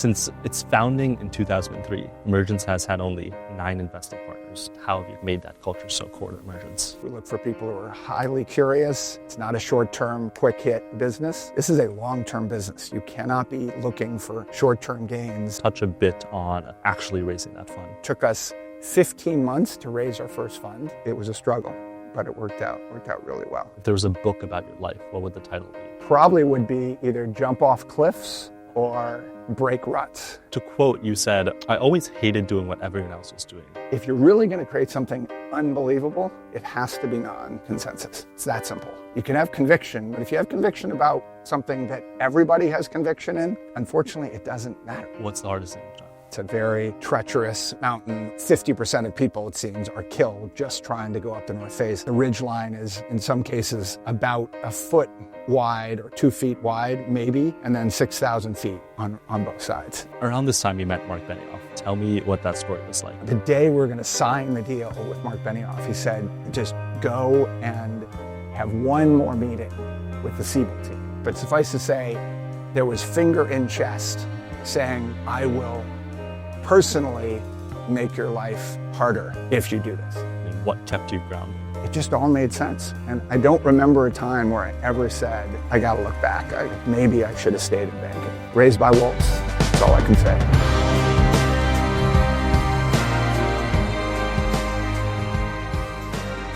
Since its founding in 2003, Emergence has had only 9 investing partners. How have you made that culture so core to Emergence? We look for people who are highly curious. It's not a short-term, quick-hit business. This is a long-term business. You cannot be looking for short-term gains. Touch a bit on actually raising that fund. It took us 15 months to raise our first fund. It was a struggle, but it worked out really well. If there was a book about your life, what would the title be? Probably would be either Jump Off Cliffs or Break Ruts. To quote, you said, "I always hated doing what everyone else was doing." If you're really going to create something unbelievable, it has to be non-consensus. It's that simple. You can have conviction, but if you have conviction about something that everybody has conviction in, unfortunately, it doesn't matter. What's the hardest thing you've done? It's a very treacherous mountain. 50% of people, it seems, are killed just trying to go up the north face. The ridge line is, in some cases, about a foot wide or 2 feet wide, maybe, and then 6,000 feet on both sides. Around this time, you met Mark Benioff. Tell me what that story was like. The day we were going to sign the deal with Mark Benioff, he said, just go and have one more meeting with the Siebel team. But suffice to say, there was finger in chest saying, I will personally make your life harder if you do this. I mean, what kept you grounded? It just all made sense. And I don't remember a time where I ever said, I gotta look back. Maybe I should have stayed in banking. Raised by wolves, that's all I can say.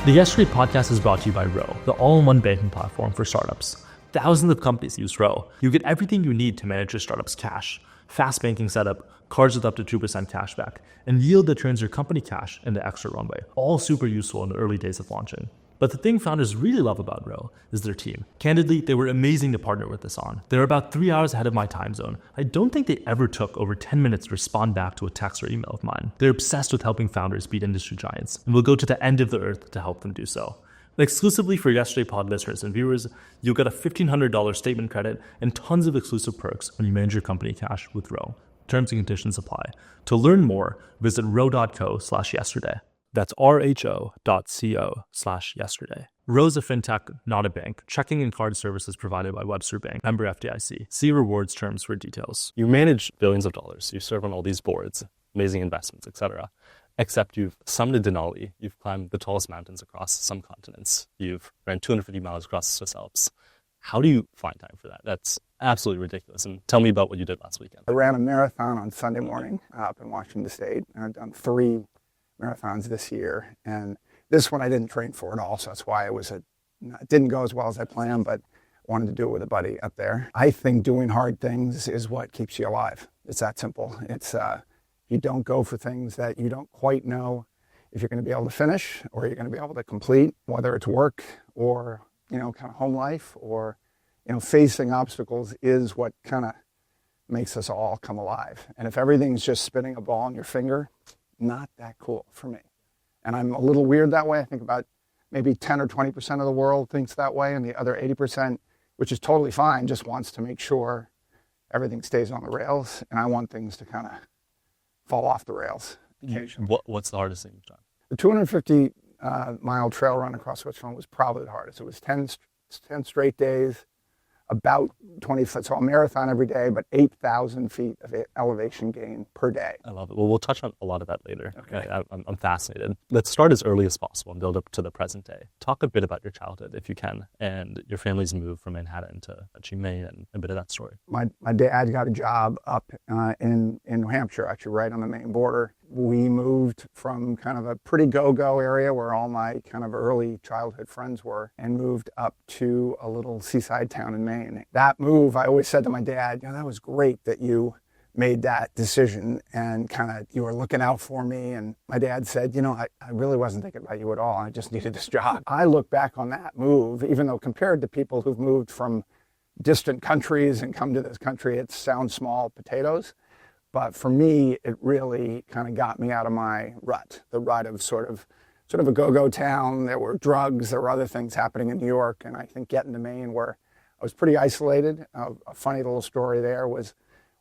The Yesterday podcast is brought to you by Ro, the all-in-one banking platform for startups. Thousands of companies use Ro. You get everything you need to manage your startup's cash. Fast banking setup, cards with up to 2% cashback, and yield that turns your company cash into extra runway. All super useful in the early days of launching. But the thing founders really love about Ro is their team. Candidly, they were amazing to partner with us on. They're about 3 hours ahead of my time zone. I don't think they ever took over 10 minutes to respond back to a text or email of mine. They're obsessed with helping founders beat industry giants, and will go to the end of the earth to help them do so. Exclusively for Yesterday Pod listeners and viewers, you'll get a $1,500 statement credit and tons of exclusive perks when you manage your company cash with Ro. Terms and conditions apply. To learn more, visit ro.co/yesterday. That's rho.co/yesterday. Ro's a fintech, not a bank. Checking and card services provided by Webster Bank. Member FDIC. See rewards terms for details. You manage billions of dollars. You serve on all these boards, amazing investments, etc. Except you've summited Denali, you've climbed the tallest mountains across some continents, you've ran 250 miles across the Swiss Alps. How do you find time for that? That's absolutely ridiculous. And tell me about what you did last weekend. I ran a marathon on Sunday morning up in Washington State, and I've done 3 marathons this year. And this one I didn't train for at all, so that's why it didn't go as well as I planned, but wanted to do it with a buddy up there. I think doing hard things is what keeps you alive. It's that simple. It's you don't go for things that you don't quite know if you're going to be able to finish or you're going to be able to complete, whether it's work or, kind of home life or, facing obstacles is what kind of makes us all come alive. And if everything's just spinning a ball on your finger, not that cool for me. And I'm a little weird that way. I think about maybe 10 or 20% of the world thinks that way, and the other 80%, which is totally fine, just wants to make sure everything stays on the rails. And I want things to kind of fall off the rails occasionally. What's the hardest thing you've done? The 250 mile trail run across Switzerland was probably the hardest. It was 10 straight days, about 20 foot, so a marathon every day, but 8,000 feet of elevation gain per day. I love it. Well, we'll touch on a lot of that later. Okay. I'm fascinated. Let's start as early as possible and build up to the present day. Talk a bit about your childhood, if you can, and your family's move from Manhattan to Chimay and a bit of that story. My dad got a job up in New Hampshire, actually right on the Maine border. We moved from kind of a pretty go-go area where all my kind of early childhood friends were and moved up to a little seaside town in Maine. That move, I always said to my dad, that was great that you made that decision and kind of you were looking out for me. And my dad said, I really wasn't thinking about you at all. I just needed this job. I look back on that move, even though compared to people who've moved from distant countries and come to this country, it sounds small potatoes. But for me, it really kind of got me out of my rut, the rut of sort of a go-go town. There were drugs, there were other things happening in New York, and I think getting to Maine where I was pretty isolated. A funny little story there was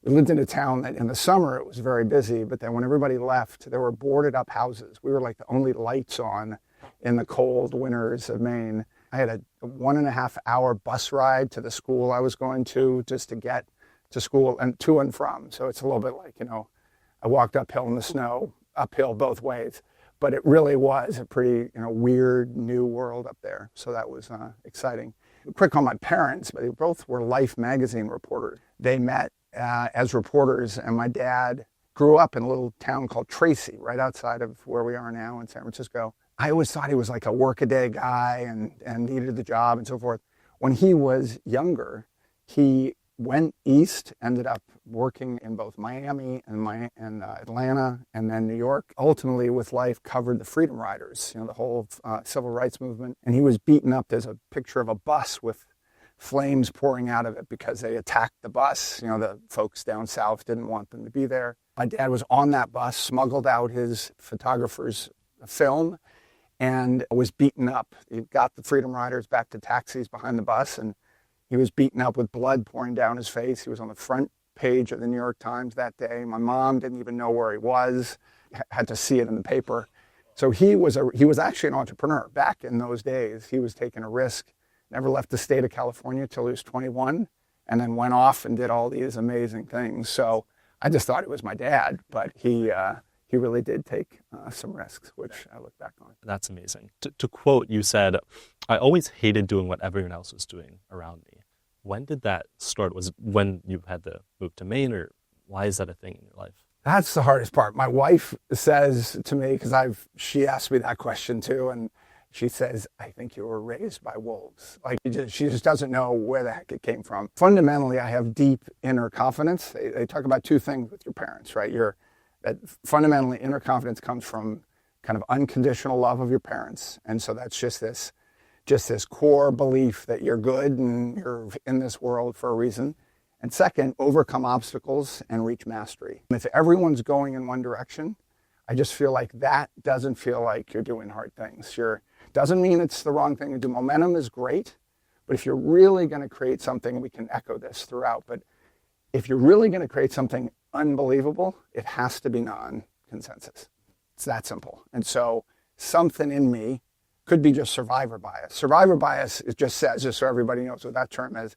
we lived in a town that in the summer it was very busy, but then when everybody left, there were boarded up houses. We were like the only lights on in the cold winters of Maine. I had a 1.5 hour bus ride to the school I was going to just to get to school and to and from. So it's a little bit like, I walked uphill in the snow, uphill both ways. But it really was a pretty, weird new world up there. So that was exciting. Quick on my parents, but they both were Life magazine reporters. They met as reporters, and my dad grew up in a little town called Tracy, right outside of where we are now in San Francisco. I always thought he was like a workaday guy and needed the job and so forth. When he was younger, he went east, ended up working in both Miami and Atlanta and then New York. Ultimately, with Life, covered the Freedom Riders, the whole civil rights movement. And he was beaten up. There's a picture of a bus with flames pouring out of it because they attacked the bus. The folks down south didn't want them to be there. My dad was on that bus, smuggled out his photographer's film, and was beaten up. He got the Freedom Riders back to taxis behind the bus, and he was beaten up with blood pouring down his face. He was on the front page of the New York Times that day. My mom didn't even know where he was, had to see it in the paper. So he was actually an entrepreneur. Back in those days, he was taking a risk, never left the state of California till he was 21, and then went off and did all these amazing things. So I just thought it was my dad, but he really did take some risks, which I look back on. That's amazing. To quote, you said, "I always hated doing what everyone else was doing around me." When did that start? Was it when you had to move to Maine, or why is that a thing in your life? That's the hardest part. My wife says to me, because she asked me that question too, and she says, "I think you were raised by wolves." Like she just doesn't know where the heck it came from. Fundamentally, I have deep inner confidence. They talk about two things with your parents, right? That fundamentally inner confidence comes from kind of unconditional love of your parents, and so that's just this core belief that you're good and you're in this world for a reason. And second, overcome obstacles and reach mastery. If everyone's going in one direction, I just feel like that doesn't feel like you're doing hard things. Doesn't mean it's the wrong thing to do. Momentum is great, but if you're really going to create something, we can echo this throughout, but if you're really going to create something unbelievable, it has to be non-consensus. It's that simple. And so something in me could be just survivor bias. Survivor bias, it just says, just so everybody knows what that term is.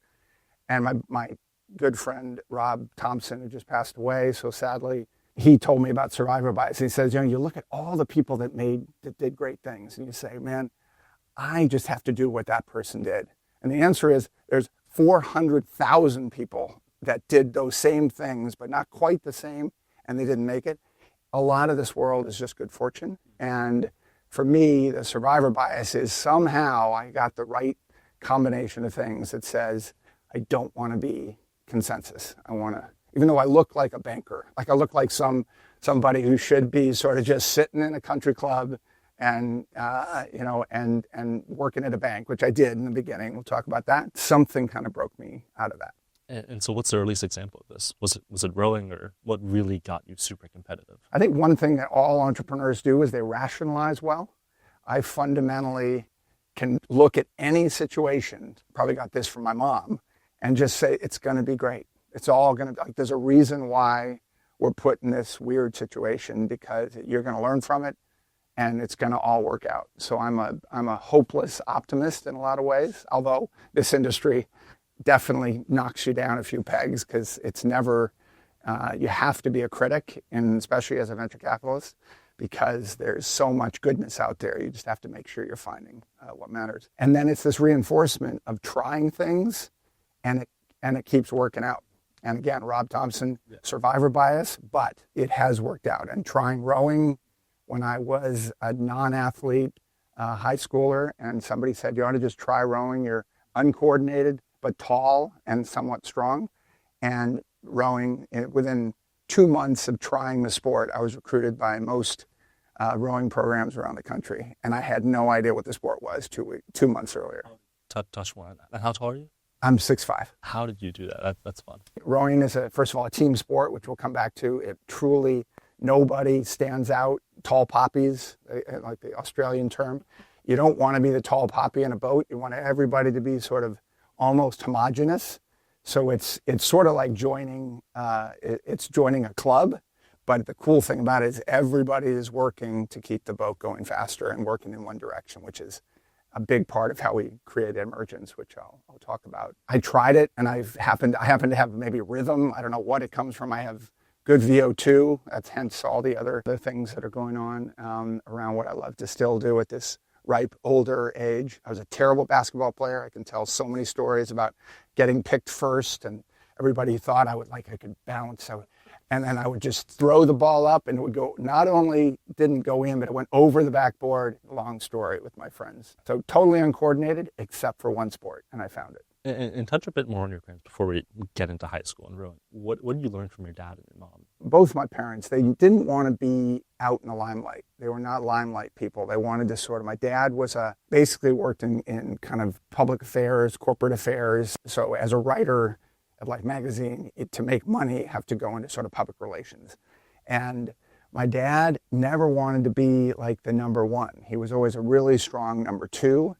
And my good friend, Rob Thompson, who just passed away so sadly, he told me about survivor bias. He says, you look at all the people that did great things, and you say, man, I just have to do what that person did. And the answer is there's 400,000 people that did those same things, but not quite the same, and they didn't make it. A lot of this world is just good fortune. And for me, the survivor bias is somehow I got the right combination of things that says, I don't want to be consensus. I want to, even though I look like a banker, like I look like somebody who should be sort of just sitting in a country club and and working at a bank, which I did in the beginning. We'll talk about that. Something kind of broke me out of that. And so what's the earliest example of this? Was it rowing, or what really got you super competitive? I think one thing that all entrepreneurs do is they rationalize well. I fundamentally can look at any situation, probably got this from my mom, and just say, it's going to be great. It's all going to be, like, there's a reason why we're put in this weird situation, because you're going to learn from it and it's going to all work out. So I'm a hopeless optimist in a lot of ways, although this industry definitely knocks you down a few pegs, because it's never, you have to be a critic, and especially as a venture capitalist, because there's so much goodness out there. You just have to make sure you're finding what matters. And then it's this reinforcement of trying things, and it keeps working out. And again, Rob Thompson, survivor bias, but it has worked out. And trying rowing when I was a non-athlete high schooler, and somebody said, you ought to just try rowing. You're uncoordinated, but tall and somewhat strong. And rowing, within 2 months of trying the sport, I was recruited by most rowing programs around the country. And I had no idea what the sport was 2 months earlier. Touch more on that. And how tall are you? I'm 6'5". How did you do that? That's fun. Rowing is, first of all, a team sport, which we'll come back to. It truly, nobody stands out. Tall poppies, like the Australian term. You don't want to be the tall poppy in a boat. You want everybody to be sort of almost homogenous. So it's sort of like joining a club. But the cool thing about it is everybody is working to keep the boat going faster and working in one direction, which is a big part of how we created Emergence, which I'll talk about. I tried it, and I happen to have maybe rhythm. I don't know what it comes from. I have good VO2. That's hence all the other things that are going on around what I love to still do at this ripe, older age. I was a terrible basketball player. I can tell so many stories about getting picked first, and everybody thought I could bounce. And then I would just throw the ball up, and it would go, not only didn't go in, but it went over the backboard. Long story with my friends. So totally uncoordinated, except for one sport, and I found it. And touch a bit more on your parents before we get into high school and rowing. What did you learn from your dad and your mom? Both my parents, they didn't want to be out in the limelight. They were not limelight people. They wanted to my dad was basically worked in kind of public affairs, corporate affairs. So as a writer at Life magazine, to make money, you have to go into sort of public relations. And my dad never wanted to be like the number one. He was always a really strong number two.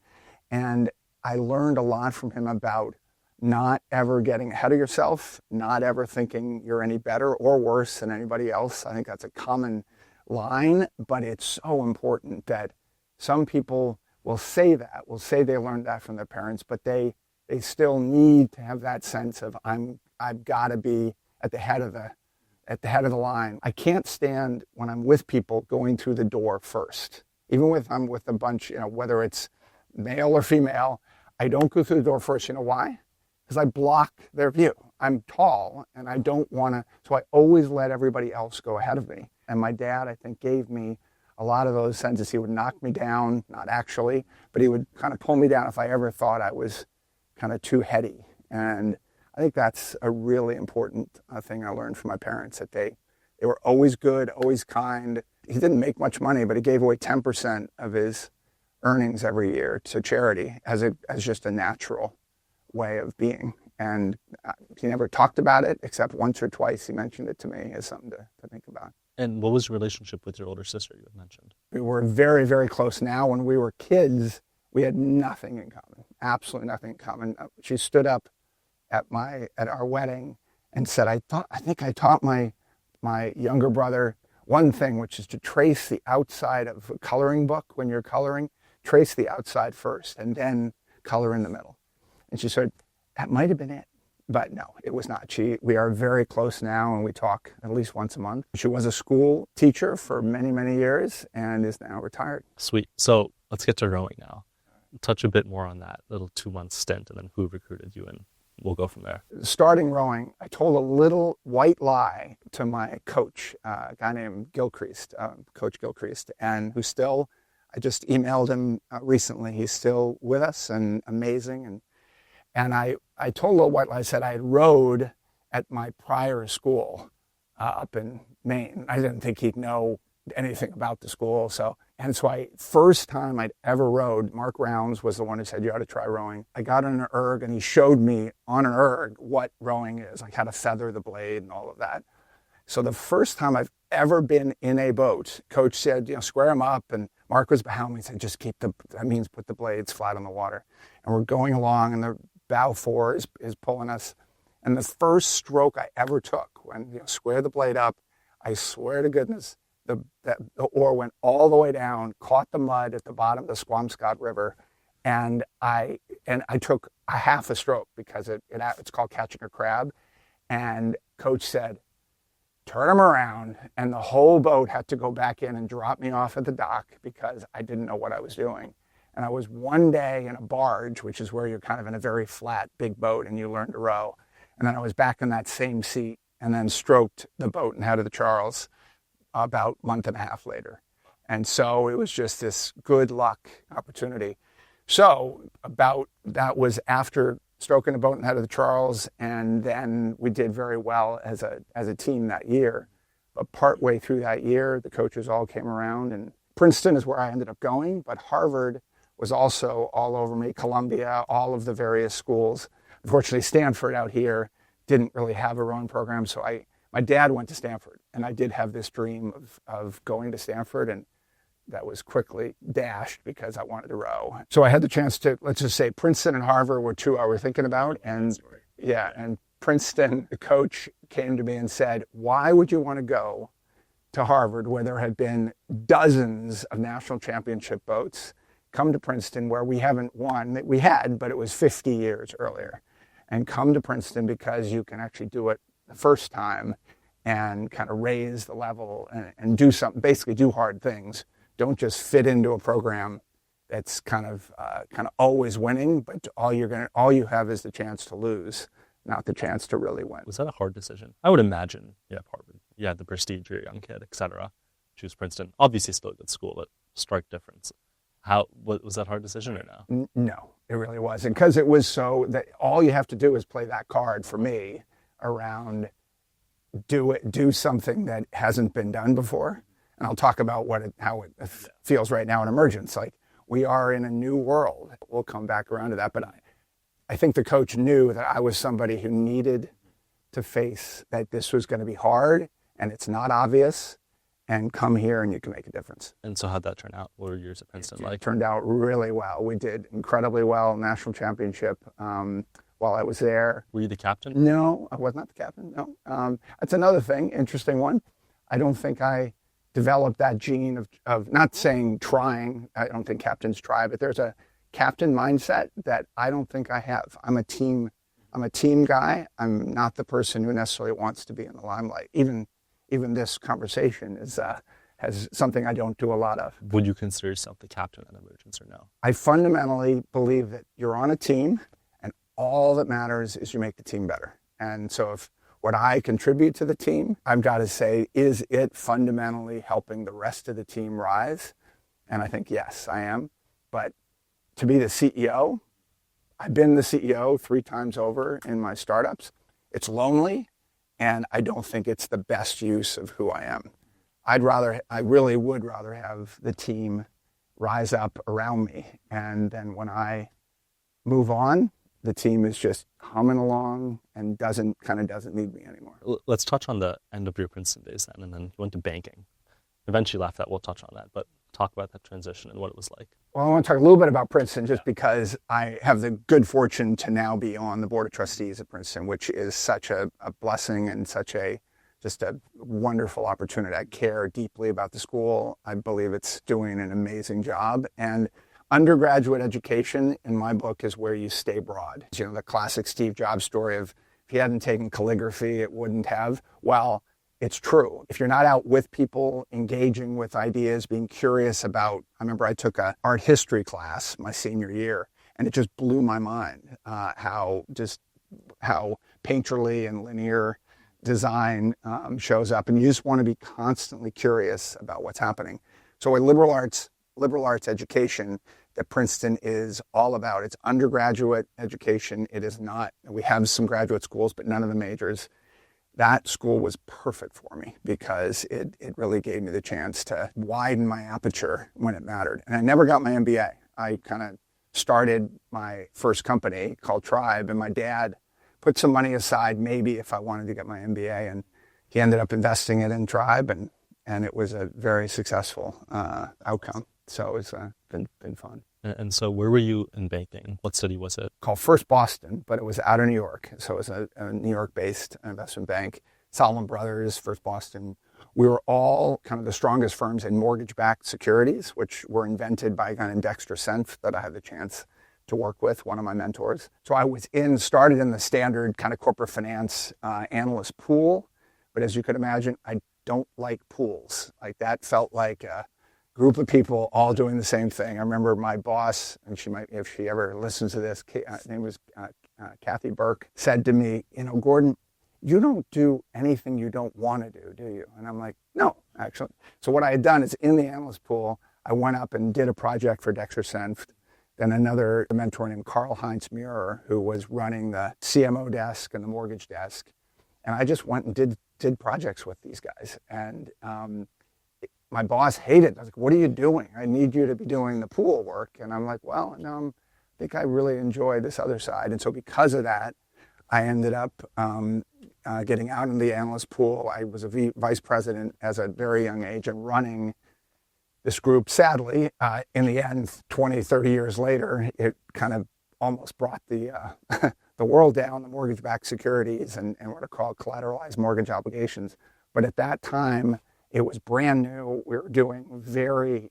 And I learned a lot from him about not ever getting ahead of yourself, not ever thinking you're any better or worse than anybody else. I think that's a common line, but it's so important that some people will say they learned that from their parents, but they still need to have that sense of I've got to be at the head of the line. I can't stand when I'm with people going through the door first. Even if I'm with a bunch, whether it's male or female, I don't go through the door first. You know why? Because I block their view. I'm tall, and I don't want to, so I always let everybody else go ahead of me. And my dad, I think, gave me a lot of those senses. He would knock me down, not actually, but he would kind of pull me down if I ever thought I was kind of too heady. And I think that's a really important thing I learned from my parents, that they were always good, always kind. He didn't make much money, but he gave away 10% of his earnings every year to charity as just a natural way of being. And he never talked about it, except once or twice he mentioned it to me as something to think about. And what was your relationship with your older sister you had mentioned? We were very, very close now. When we were kids, we had nothing in common, absolutely nothing in common. She stood up at our wedding and said, I think I taught my younger brother one thing, which is to trace the outside of a coloring book when you're coloring. Trace the outside first and then color in the middle. And she said, that might have been it. But no, it was not. We are very close now, and we talk at least once a month. She was a school teacher for many, many years and is now retired. Sweet. So let's get to rowing now. Touch a bit more on that little 2-month stint and then who recruited you, and we'll go from there. Starting rowing, I told a little white lie to my coach, a guy named Gilchrist, Coach Gilchrist, and who still, I just emailed him recently. He's still with us and amazing. And I told a little white lie. I said I had rowed at my prior school up in Maine. I didn't think he'd know anything about the school. So first time I'd ever rowed, Mark Rounds was the one who said, you ought to try rowing. I got on an erg, and he showed me on an erg what rowing is, like how to feather the blade and all of that. So the first time I've ever been in a boat, coach said, square them up. And Mark was behind me and said, just that means put the blades flat on the water. And we're going along, and the bow fore is pulling us. And the first stroke I ever took, when square the blade up, I swear to goodness, the oar went all the way down, caught the mud at the bottom of the Squamscott River, and I took a half a stroke because it's called catching a crab. And coach said, turn him around, and the whole boat had to go back in and drop me off at the dock because I didn't know what I was doing. And I was one day in a barge, which is where you're kind of in a very flat, big boat, and you learn to row. And then I was back in that same seat and then stroked the boat and headed to Charles about a month and a half later. And so it was just this good luck opportunity. So that was after stroking the boat and headed to Charles, and then we did very well as a team that year. But partway through that year, the coaches all came around, and Princeton is where I ended up going, but Harvard was also all over me, Columbia, all of the various schools. Unfortunately, Stanford out here didn't really have a rowing program, so my dad went to Stanford, and I did have this dream of going to Stanford, and that was quickly dashed because I wanted to row. So I had the chance to, let's just say, Princeton and Harvard were two I were thinking about, and Princeton, the coach came to me and said, why would you want to go to Harvard where there had been dozens of national championship boats come to Princeton where we haven't won. We had, but it was 50 years earlier. And come to Princeton because you can actually do it the first time and kind of raise the level and do something, basically do hard things. Don't just fit into a program that's kind of always winning, but all you have is the chance to lose, not the chance to really win. Was that a hard decision? I would imagine, Harvard. You had the prestige, you're a young kid, etc. Choose Princeton. Obviously still a good school, but stark difference. Was that a hard decision or no? No, it really wasn't, because it was so that all you have to do is play that card for me around do something that hasn't been done before. And I'll talk about how it feels right now in Emergence. Like, we are in a new world. We'll come back around to that, but I think the coach knew that I was somebody who needed to face that this was going to be hard and it's not obvious, and come here and you can make a difference. And so how'd that turn out? What were years at Princeton like? It turned out really well. We did incredibly well in national championship while I was there. Were you the captain? No, I was not the captain, no. That's another thing, interesting one. I don't think I developed that gene of not saying trying. I don't think captains try, but there's a captain mindset that I don't think I have. I'm a team guy. I'm not the person who necessarily wants to be in the limelight. Even this conversation has something I don't do a lot of. Would you consider yourself the captain at Emergence or no? I fundamentally believe that you're on a team and all that matters is you make the team better. And so if what I contribute to the team, I've got to say, is it fundamentally helping the rest of the team rise? And I think, yes, I am. But to be the CEO, I've been the CEO 3 times over in my startups. It's lonely, and I don't think it's the best use of who I am. I really would rather have the team rise up around me. And then when I move on, the team is just humming along and doesn't need me anymore. Let's touch on the end of your Princeton days then, and then you went to banking. Eventually left that, we'll touch on that, but talk about that transition and what it was like. Well, I want to talk a little bit about Princeton just because I have the good fortune to now be on the board of trustees at Princeton, which is such a blessing and just a wonderful opportunity. I care deeply about the school. I believe it's doing an amazing job. And undergraduate education, in my book, is where you stay broad. You know, the classic Steve Jobs story of if he hadn't taken calligraphy, it wouldn't have. Well, it's true. If you're not out with people, engaging with ideas, being curious about, I remember I took an art history class my senior year, and it just blew my mind how painterly and linear design shows up. And you just want to be constantly curious about what's happening. So a liberal arts education that Princeton is all about. It's undergraduate education. It is not, we have some graduate schools, but none of the majors. That school was perfect for me because it really gave me the chance to widen my aperture when it mattered. And I never got my MBA. I kind of started my first company called Tribe, and my dad put some money aside maybe if I wanted to get my MBA, and he ended up investing it in Tribe, and it was a very successful outcome. So it's been fun. And so where were you in banking? What city was it? Called First Boston, but it was out of New York. So it was a New York-based investment bank. Salomon Brothers, First Boston. We were all kind of the strongest firms in mortgage-backed securities, which were invented by a guy named Dexter Senft that I had the chance to work with, one of my mentors. So I started in the standard kind of corporate finance analyst pool. But as you could imagine, I don't like pools. Like, that felt like a group of people all doing the same thing. I remember my boss, and she might, if she ever listens to this, her name was Kathy Burke, said to me, Gordon, you don't do anything you don't want to do you? And I'm like, no, actually. So what I had done is, in the analyst pool, I went up and did a project for Dexter Senft. Then another mentor named Karl-Heinz Mueller, who was running the CMO desk and the mortgage desk. And I just went and did projects with these guys. And my boss hated it. I was like, what are you doing? I need you to be doing the pool work. And I'm like, well, no, I think I really enjoy this other side. And so because of that, I ended up getting out in the analyst pool. I was a vice president as a very young age and running this group. Sadly, in the end, 20, 30 years later, it kind of almost brought the world down, the mortgage-backed securities and what are called collateralized mortgage obligations. But at that time, It was brand new. We were doing very,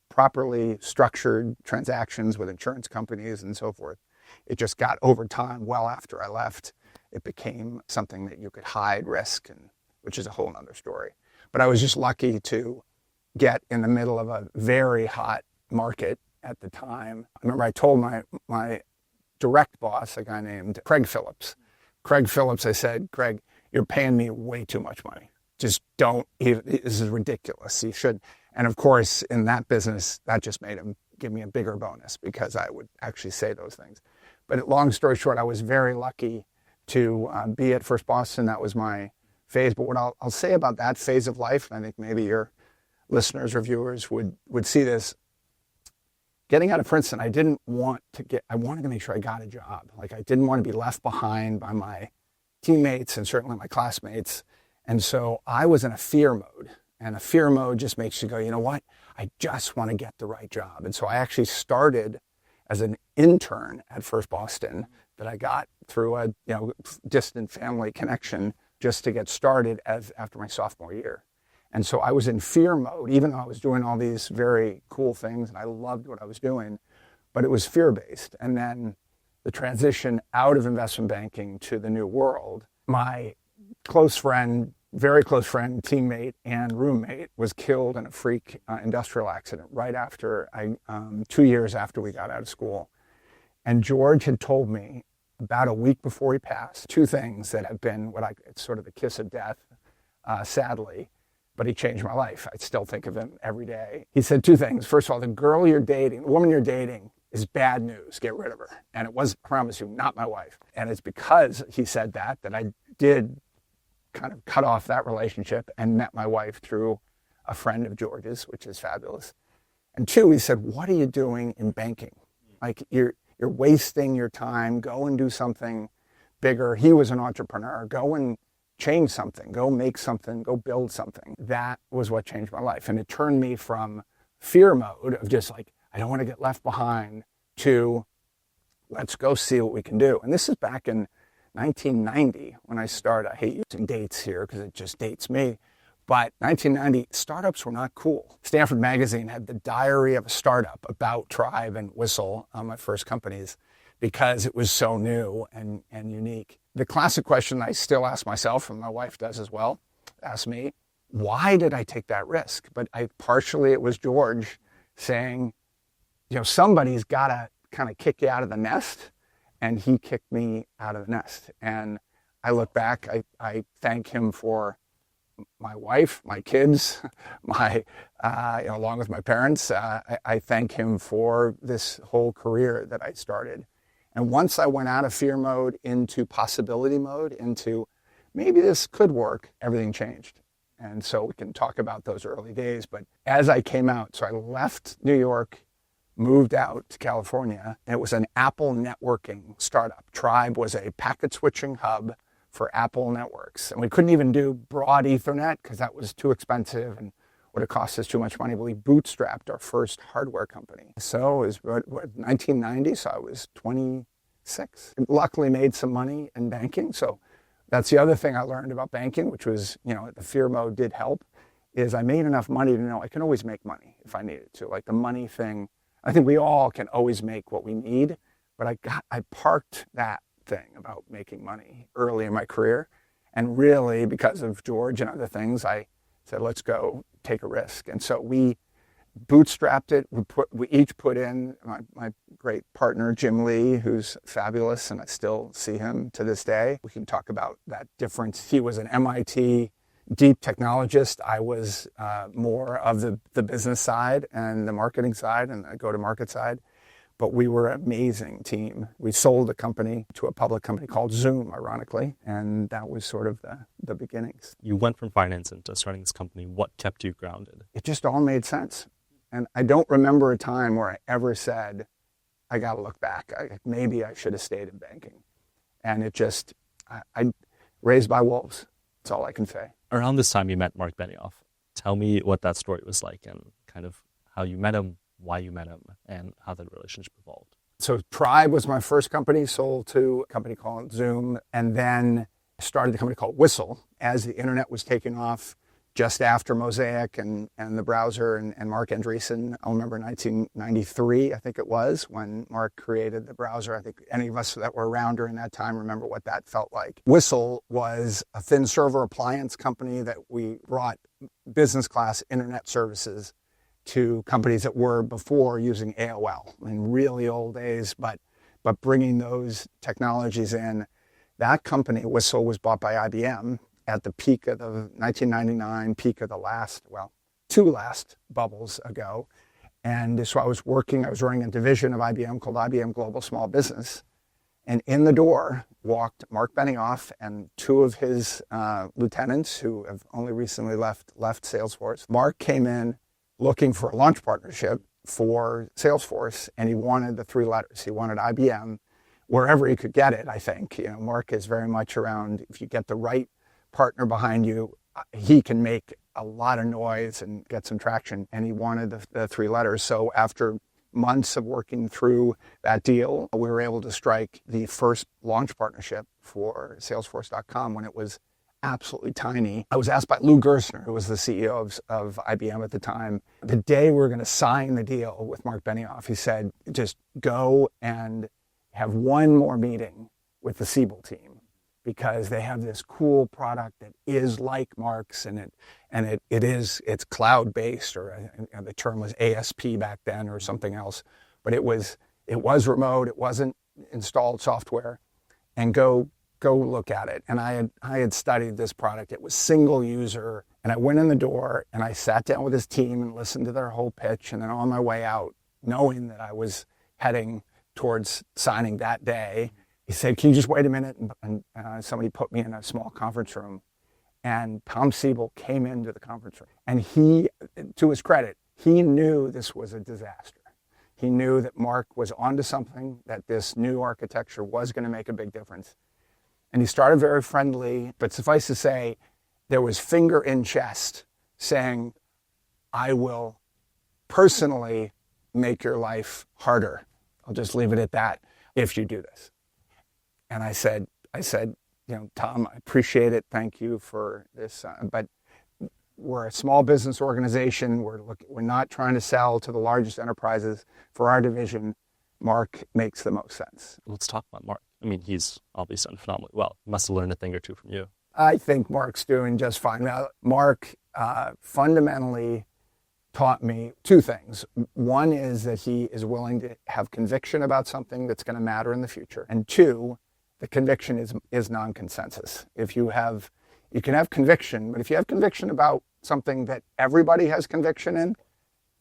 properly structured transactions with insurance companies and so forth. It just got over time, well after I left, it became something that you could hide risk, which is a whole nother story. But I was just lucky to get in the middle of a very hot market at the time. I remember I told my direct boss, a guy named Craig Phillips. I said, Craig, you're paying me way too much money. Just don't, this is ridiculous. You should. And of course, in that business, that just made him give me a bigger bonus because I would actually say those things. But long story short, I was very lucky to be at First Boston. That was my phase. But what I'll say about that phase of life, and I think maybe your listeners or viewers would see this, getting out of Princeton, I wanted to make sure I got a job. Like, I didn't want to be left behind by my teammates and certainly my classmates. And so I was in a fear mode, and a fear mode just makes you go, you know what? I just want to get the right job. And so I actually started as an intern at First Boston that I got through a distant family connection just to get started after my sophomore year. And so I was in fear mode, even though I was doing all these very cool things and I loved what I was doing, but it was fear-based. And then the transition out of investment banking to the new world, my very close friend, teammate, and roommate was killed in a freak industrial accident right after 2 years after we got out of school. And George had told me about a week before he passed 2 things that have been it's sort of the kiss of death, sadly, but he changed my life. I still think of him every day. He said 2 things. First of all, the woman you're dating is bad news. Get rid of her. And it was, I promise you, not my wife. And it's because he said that I did kind of cut off that relationship and met my wife through a friend of George's, which is fabulous. And 2, he said, what are you doing in banking? Like, you're wasting your time. Go and do something bigger. He was an entrepreneur. Go and change something. Go make something. Go build something. That was what changed my life. And it turned me from fear mode of just like, I don't want to get left behind, to let's go see what we can do. And this is back in 1990 when I started. I hate using dates here because it just dates me. But 1990, startups were not cool. Stanford Magazine had the diary of a startup about Tribe and Whistle, my first companies, because it was so new and unique. The classic question I still ask myself, and my wife does as well, ask me, why did I take that risk? But partially it was George saying, somebody's got to kind of kick you out of the nest. And he kicked me out of the nest. And I look back, I thank him for my wife, my kids, along with my parents. I thank him for this whole career that I started. And once I went out of fear mode into possibility mode, into maybe this could work, everything changed. And so we can talk about those early days. But as I came out, so I left New York, moved out to California, and it was an Apple networking startup. Tribe was a packet switching hub for Apple networks. And we couldn't even do broad Ethernet because that was too expensive and would have cost us too much money. But we bootstrapped our first hardware company. So it was 1990, so I was 26. And luckily made some money in banking. So that's the other thing I learned about banking, which was, the fear mode did help, is I made enough money to know I can always make money if I needed to. Like the money thing, I think we all can always make what we need, but I parked that thing about making money early in my career. And really, because of George and other things, I said, let's go take a risk. And so we bootstrapped it. We each put in, my great partner, Jim Lee, who's fabulous, and I still see him to this day. We can talk about that difference. He was an MIT deep technologist. I was more of the business side and the marketing side and the go-to-market side. But we were an amazing team. We sold the company to a public company called Zoom, ironically, and that was sort of the beginnings. You went from finance into starting this company. What kept you grounded? It just all made sense. And I don't remember a time where I ever said, I got to look back. Maybe I should have stayed in banking. And it just, I raised by wolves. That's all I can say. Around this time, you met Mark Benioff. Tell me what that story was like and kind of how you met him, why you met him, and how that relationship evolved. So Tribe was my first company, sold to a company called Zoom, and then started the company called Whistle. As the internet was taking off, just after Mosaic and the browser and Marc Andreessen. I remember 1993, I think it was, when Marc created the browser. I think any of us that were around during that time remember what that felt like. Whistle was a thin server appliance company that we brought business class internet services to companies that were before using AOL in really old days, but bringing those technologies in. That company, Whistle, was bought by IBM at the peak of the 1999, peak of the two last bubbles ago. And so I was running a division of IBM called IBM Global Small Business. And in the door walked Marc Benioff and two of his lieutenants who have only recently left Salesforce. Marc came in looking for a launch partnership for Salesforce, and he wanted the three letters. He wanted IBM wherever he could get it, I think. Marc is very much around, if you get the right partner behind you, he can make a lot of noise and get some traction, and he wanted the three letters. So after months of working through that deal, we were able to strike the first launch partnership for Salesforce.com when it was absolutely tiny. I was asked by Lou Gerstner, who was the CEO of IBM at the time, the day we were going to sign the deal with Marc Benioff, he said, just go and have one more meeting with the Siebel team, because they have this cool product that is like Marc's, and it's cloud-based, or the term was ASP back then or something else, but it was remote, it wasn't installed software, and go look at it. And I had studied this product. It was single user, and I went in the door and I sat down with his team and listened to their whole pitch, and then on my way out, knowing that I was heading towards signing that day, he said, can you just wait a minute? And somebody put me in a small conference room, and Tom Siebel came into the conference room. And he, to his credit, he knew this was a disaster. He knew that Marc was onto something, that this new architecture was going to make a big difference. And he started very friendly, but suffice to say, there was finger in chest saying, I will personally make your life harder. I'll just leave it at that if you do this. And I said, Tom, I appreciate it. Thank you for this. But we're a small business organization. We're not trying to sell to the largest enterprises. For our division, Marc makes the most sense. Let's talk about Marc. I mean, he's obviously done phenomenally well. He must have learned a thing or two from you. I think Marc's doing just fine. Now, Marc fundamentally taught me two things. One is that he is willing to have conviction about something that's going to matter in the future. And two, the conviction is non-consensus. You can have conviction, but if you have conviction about something that everybody has conviction in,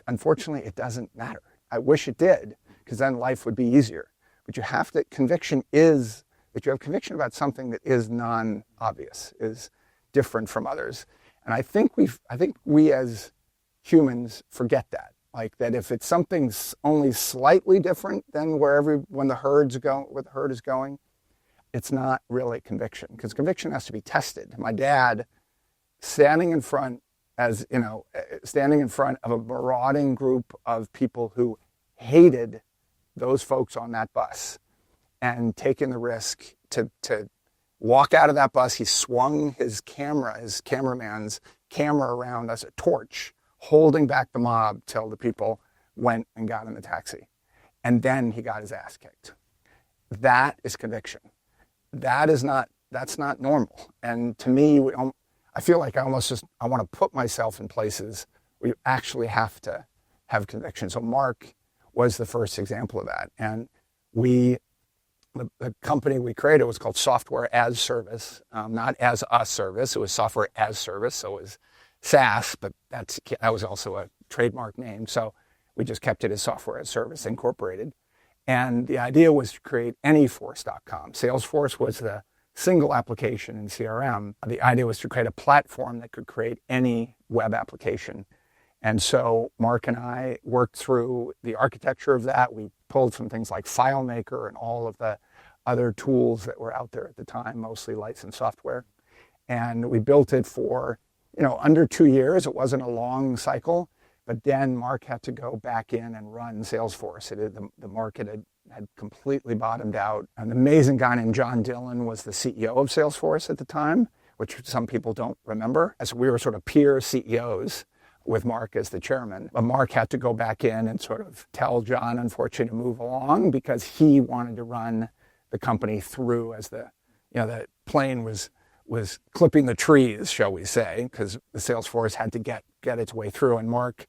unfortunately, it doesn't matter. I wish it did, because then life would be easier. But conviction is that you have conviction about something that is non-obvious, is different from others. And I think we as humans forget that. Like that if it's something only slightly different than where the herd is going, it's not really conviction, because conviction has to be tested. My dad, standing in front of a marauding group of people who hated those folks on that bus, and taking the risk to walk out of that bus, he swung his cameraman's camera around as a torch, holding back the mob till the people went and got in the taxi. And then he got his ass kicked. That is conviction. That's not normal. And to me, I feel like I want to put myself in places where you actually have to have conviction. So Marc was the first example of that. And the company we created was called Software as Service, not as a service. It was Software as Service, so it was SaaS, but that was also a trademark name. So we just kept it as Software as Service Incorporated. And the idea was to create Anyforce.com. Salesforce was the single application in CRM. The idea was to create a platform that could create any web application. And so Marc and I worked through the architecture of that. We pulled from things like FileMaker and all of the other tools that were out there at the time, mostly licensed software. And we built it for, under 2 years. It wasn't a long cycle, but then Marc had to go back in and run Salesforce. The market had completely bottomed out. An amazing guy named John Dillon was the CEO of Salesforce at the time. which some people don't remember. As we were sort of peer CEOs with Mark as the chairman. But Mark had to go back in and sort of tell John, unfortunately, to move along because he wanted to run the company through as the plane was clipping the trees, shall we say, because the sales force had to get its way through. And Mark,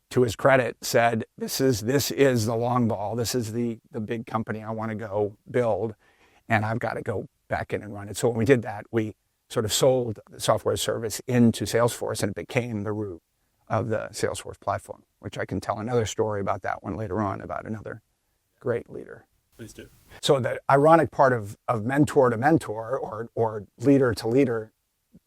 to his credit, said, this is the long ball. This is the big company I want to go build, and I've got to go back in and run it. So when we did that, we sort of sold the software service into Salesforce, and it became the root of the Salesforce platform, which I can tell another story about that one later on, about another great leader. Please do. So the ironic part of mentor to mentor or leader to leader,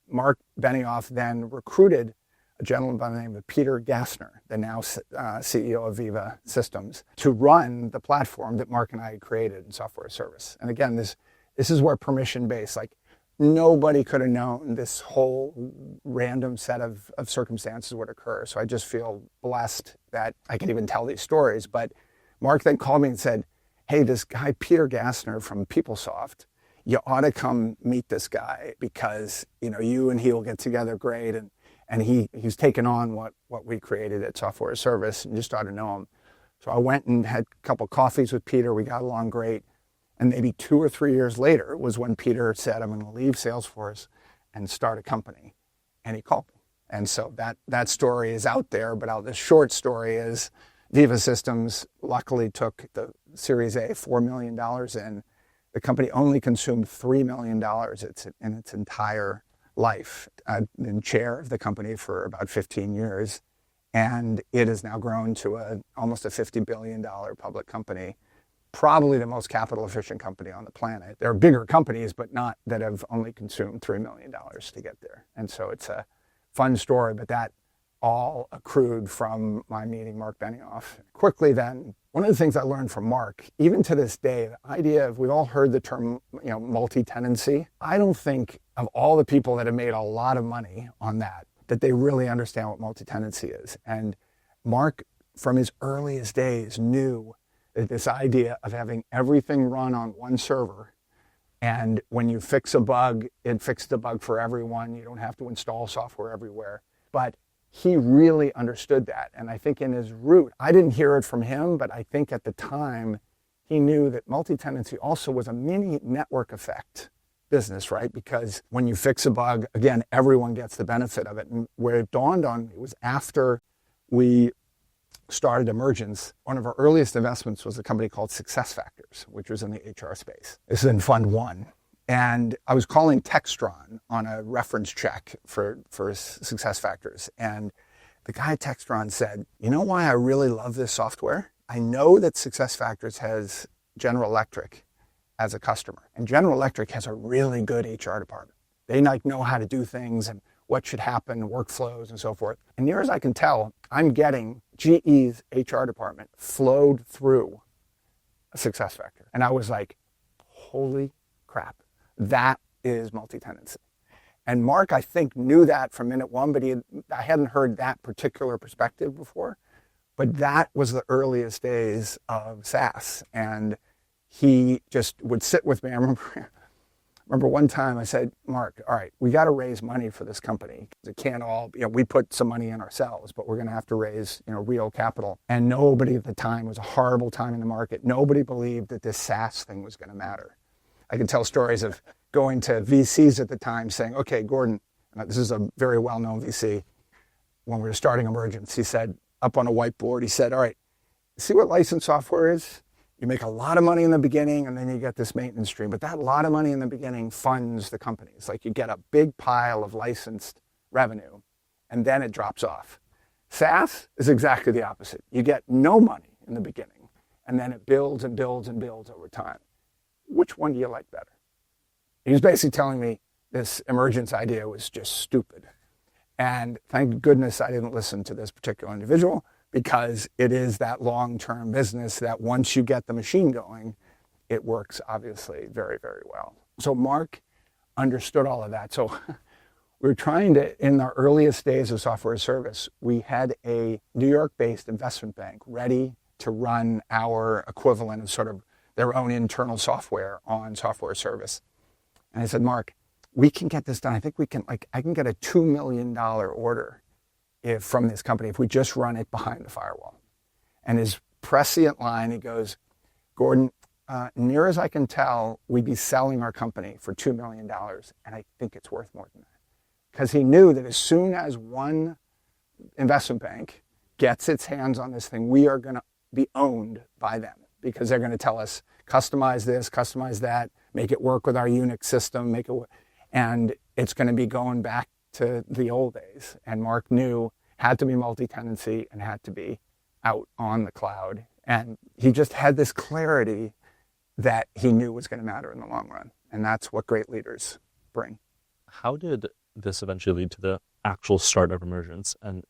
Mark Benioff then recruited a gentleman by the name of Peter Gassner, the now CEO of Veeva Systems, to run the platform that Mark and I had created in software service. And again, this is where permission-based, like nobody could have known this whole random set of circumstances would occur. So I just feel blessed that I can even tell these stories. But Mark then called me and said, hey, this guy, Peter Gassner from PeopleSoft, you ought to come meet this guy because, you and he will get together great. And he's taken on what we created at Software as Service, and just ought to know him. So I went and had a couple coffees with Peter. We got along great. And maybe 2 or 3 years later was when Peter said, I'm going to leave Salesforce and start a company. And he called me. And so that story is out there. But the short story is Veeva Systems luckily took the Series A, $4 million in. The company only consumed $3 million in its entire life. I've been chair of the company for about 15 years. And it has now grown to almost a $50 billion public company. Probably the most capital efficient company on the planet. There are bigger companies, but not that have only consumed $3 million to get there. And so it's a fun story, but that all accrued from my meeting Mark Benioff. Quickly then, one of the things I learned from Mark, even to this day, the idea of, we've all heard the term, multi-tenancy. I don't think of all the people that have made a lot of money on that they really understand what multi-tenancy is. And Mark, from his earliest days, knew this idea of having everything run on one server, and when you fix a bug, it fixes the bug for everyone. You don't have to install software everywhere. But he really understood that. And I think in his root, I didn't hear it from him, but I think at the time he knew that multi-tenancy also was a mini network effect business, right? Because when you fix a bug, again, everyone gets the benefit of it. And where it dawned on me was after we started Emergence, one of our earliest investments was a company called SuccessFactors, which was in the HR space. This is in Fund 1. And I was calling Textron on a reference check for SuccessFactors. And the guy at Textron said, you know why I really love this software? I know that SuccessFactors has General Electric as a customer. And General Electric has a really good HR department. They know how to do things and what should happen, workflows and so forth. And near as I can tell, I'm getting GE's HR department flowed through a SuccessFactors. And I was like, holy crap, that is multi-tenancy. And Mark, I think, knew that from minute one, but I hadn't heard that particular perspective before. But that was the earliest days of SaaS. And he just would sit with me. I remember one time I said, Mark, all right, we got to raise money for this company. It can't all, we put some money in ourselves, but we're going to have to raise, real capital. And nobody at the time, it was a horrible time in the market. Nobody believed that this SaaS thing was going to matter. I can tell stories of going to VCs at the time saying, okay, Gordon, this is a very well-known VC. When we were starting Emergence, he said, up on a whiteboard, he said, all right, see what licensed software is? You make a lot of money in the beginning, and then you get this maintenance stream. But that lot of money in the beginning funds the companies. Like you get a big pile of licensed revenue, and then it drops off. SaaS is exactly the opposite. You get no money in the beginning, and then it builds and builds and builds over time. Which one do you like better? He was basically telling me this Emergence idea was just stupid. And thank goodness I didn't listen to this particular individual, because it is that long-term business that once you get the machine going, it works obviously very, very well. So Mark understood all of that. So we were trying to, in our earliest days of software as service, we had a New York-based investment bank ready to run our equivalent of sort of their own internal software on software as service. And I said, Mark, we can get this done. I think I can get a $2 million order from this company if we just run it behind the firewall. And his prescient line, he goes, Gordon, near as I can tell, we'd be selling our company for $2 million, and I think it's worth more than that. Because he knew that as soon as one investment bank gets its hands on this thing, we are going to be owned by them, because they're going to tell us, customize this, customize that, make it work with our Unix system, make it work. And it's going to be going back to the old days. And Mark knew had to be multi-tenancy and had to be out on the cloud. And he just had this clarity that he knew was going to matter in the long run. And that's what great leaders bring. How did this eventually lead to the actual start of Emergence? And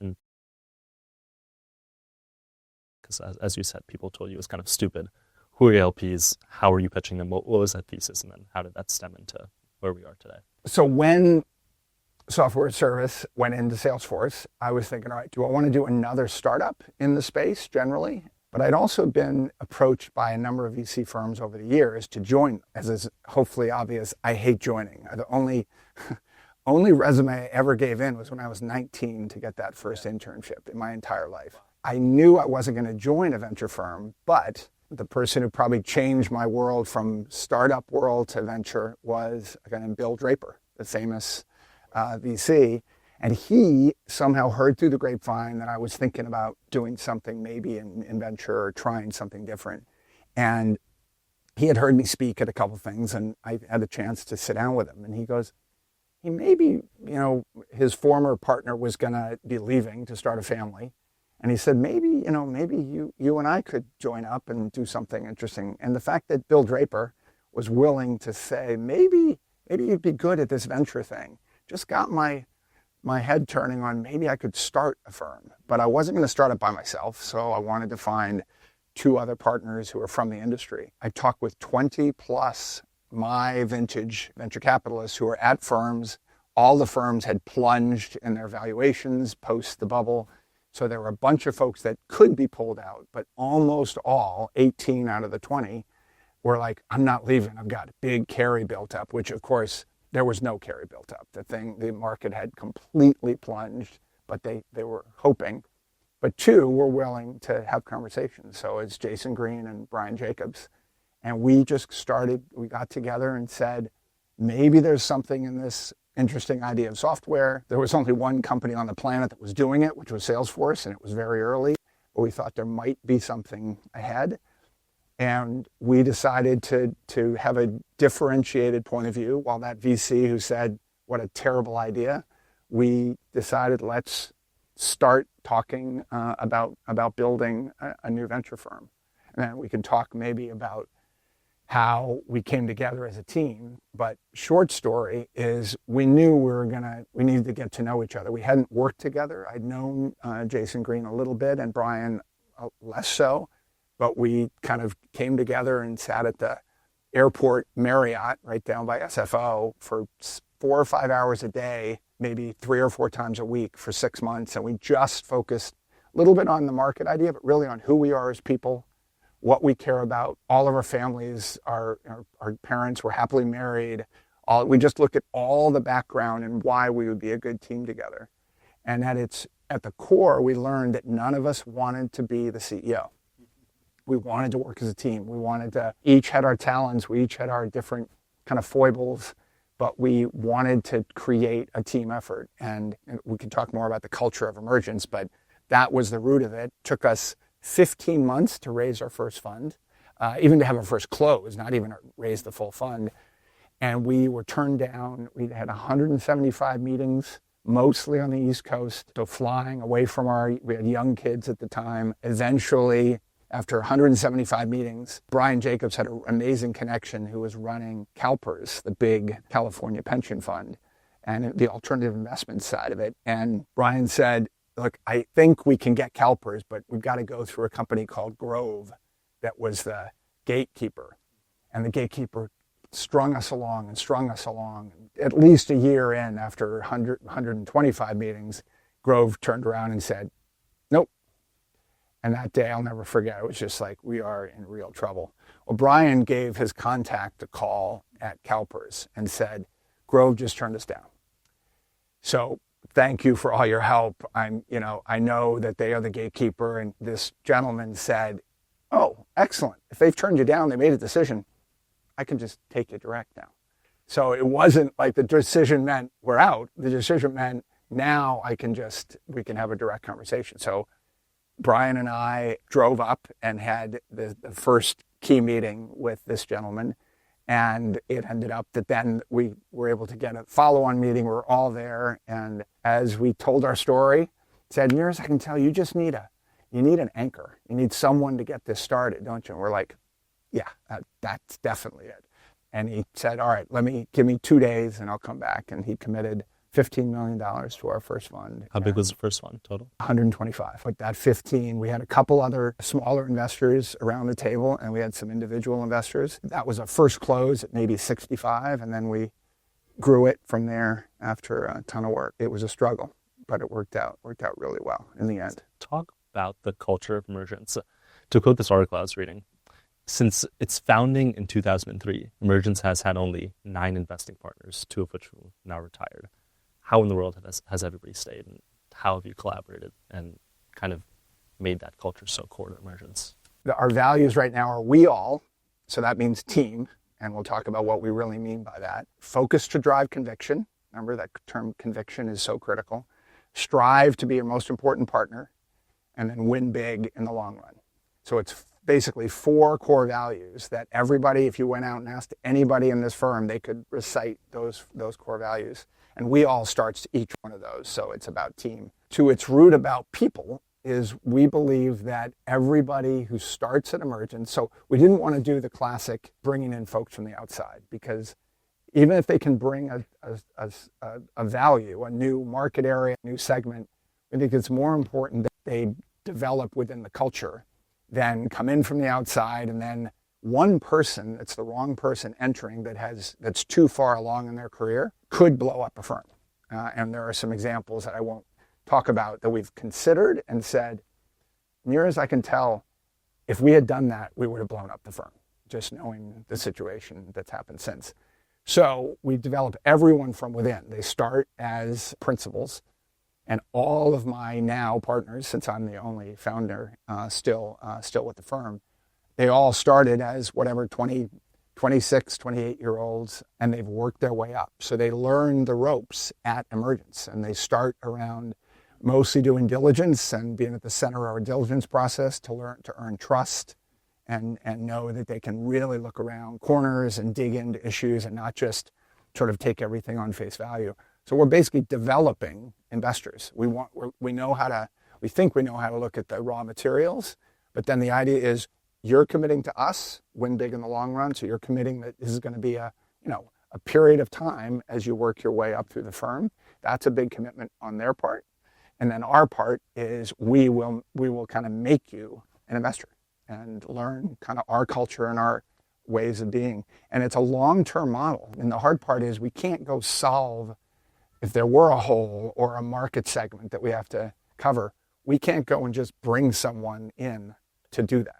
because as you said, people told you it was kind of stupid. Who are your LPs? How are you pitching them? What was that thesis? And then how did that stem into where we are today? So when software as a service went into Salesforce, I was thinking, all right, do I want to do another startup in the space generally? But I'd also been approached by a number of VC firms over the years to join. As is hopefully obvious, I hate joining. The only resume I ever gave in was when I was 19 to get that first internship in my entire life. I knew I wasn't going to join a venture firm, but the person who probably changed my world from startup world to venture was a guy named Bill Draper, the famous VC. And he somehow heard through the grapevine that I was thinking about doing something maybe in venture or trying something different. And he had heard me speak at a couple things, and I had the chance to sit down with him. And he goes, he maybe, his former partner was going to be leaving to start a family. And he said, maybe you and I could join up and do something interesting. And the fact that Bill Draper was willing to say, maybe you'd be good at this venture thing, just got my head turning on maybe I could start a firm. But I wasn't going to start it by myself, so I wanted to find 2 other partners who are from the industry. I talked with 20 plus my vintage venture capitalists who were at firms. All the firms had plunged in their valuations post the bubble. So there were a bunch of folks that could be pulled out, but almost all, 18 out of the 20, were like, I'm not leaving. I've got a big carry built up, which of course, there was no carry built up. The market had completely plunged, but they were hoping. But 2 were willing to have conversations. So it's Jason Green and Brian Jacobs. And we got together and said, maybe there's something in this interesting idea of software. There was only one company on the planet that was doing it, which was Salesforce, and it was very early. But we thought there might be something ahead. And we decided to have a differentiated point of view. While that VC who said, what a terrible idea, we decided let's start talking about building a new venture firm. And then we can talk maybe about how we came together as a team. But short story is we knew we needed to get to know each other. We hadn't worked together. I'd known Jason Green a little bit and Brian less so. But we kind of came together and sat at the airport Marriott right down by SFO for 4 or 5 hours a day, maybe 3 or 4 times a week for 6 months. And we just focused a little bit on the market idea, but really on who we are as people, what we care about. All of our families, our parents were happily married. We just looked at all the background and why we would be a good team together. And at the core, we learned that none of us wanted to be the CEO. We wanted to work as a team. We wanted to, each had our talents. We each had our different kind of foibles, but we wanted to create a team effort. And we can talk more about the culture of Emergence, but that was the root of it. It took us 15 months to raise our first fund, even to have our first close, not even raise the full fund. And we were turned down. We had 175 meetings, mostly on the East Coast. So flying away from we had young kids at the time. Eventually, after 175 meetings, Brian Jacobs had an amazing connection who was running CalPERS, the big California pension fund, and the alternative investment side of it. And Brian said, look, I think we can get CalPERS, but we've got to go through a company called Grove that was the gatekeeper. And the gatekeeper strung us along. At least a year in, after 125 meetings, Grove turned around and said, nope. And that day, I'll never forget, it was just like, we are in real trouble. Well, Brian gave his contact a call at CalPERS and said, Grove just turned us down. So thank you for all your help. I know that they are the gatekeeper. And this gentleman said, oh, excellent. If they've turned you down, they made a decision. I can just take you direct now. So it wasn't like the decision meant we're out. The decision meant now we can have a direct conversation. So Brian and I drove up and had the first key meeting with this gentleman. And it ended up that then we were able to get a follow-on meeting. We were all there. And as we told our story, said, Neeraj, I can tell you just need an anchor. You need someone to get this started, don't you? And we're like, yeah, that's definitely it. And he said, all right, give me 2 days and I'll come back. And he committed $15 million to our first fund. How big was the first one total? 125. But that 15, we had a couple other smaller investors around the table, and we had some individual investors. That was a first close at maybe 65, and then we grew it from there after a ton of work. It was a struggle, but it worked out really well in the end. Talk about the culture of Emergence. To quote this article I was reading, since its founding in 2003, Emergence has had only 9 investing partners, 2 of which are now retired. How in the world has everybody stayed, and how have you collaborated and kind of made that culture so core to Emergence? Our values right now are we all, so that means team, and we'll talk about what we really mean by that. Focus to drive conviction. Remember that term conviction is so critical. Strive to be your most important partner, and then win big in the long run. So it's basically 4 core values that everybody, if you went out and asked anybody in this firm, they could recite those core values. And we all starts each one of those, so it's about team. To its root about people is we believe that everybody who starts at Emergence, so we didn't want to do the classic bringing in folks from the outside, because even if they can bring a value, a new market area, a new segment, I think it's more important that they develop within the culture than come in from the outside and then one person that's the wrong person entering that's too far along in their career could blow up a firm. And there are some examples that I won't talk about that we've considered and said, near as I can tell, if we had done that, we would have blown up the firm, just knowing the situation that's happened since. So we develop everyone from within. They start as principals, and all of my now partners, since I'm the only founder still with the firm, they all started as 26, 28-year-olds, and they've worked their way up. So they learn the ropes at Emergence, and they start around mostly doing diligence and being at the center of our diligence process to earn trust and know that they can really look around corners and dig into issues and not just sort of take everything on face value. So we're basically developing investors. We think we know how to look at the raw materials, but then the idea is you're committing to us, win big in the long run. So you're committing that this is going to be a period of time as you work your way up through the firm. That's a big commitment on their part. And then our part is we will kind of make you an investor and learn kind of our culture and our ways of being. And it's a long-term model. And the hard part is we can't go solve, if there were a hole or a market segment that we have to cover, we can't go and just bring someone in to do that.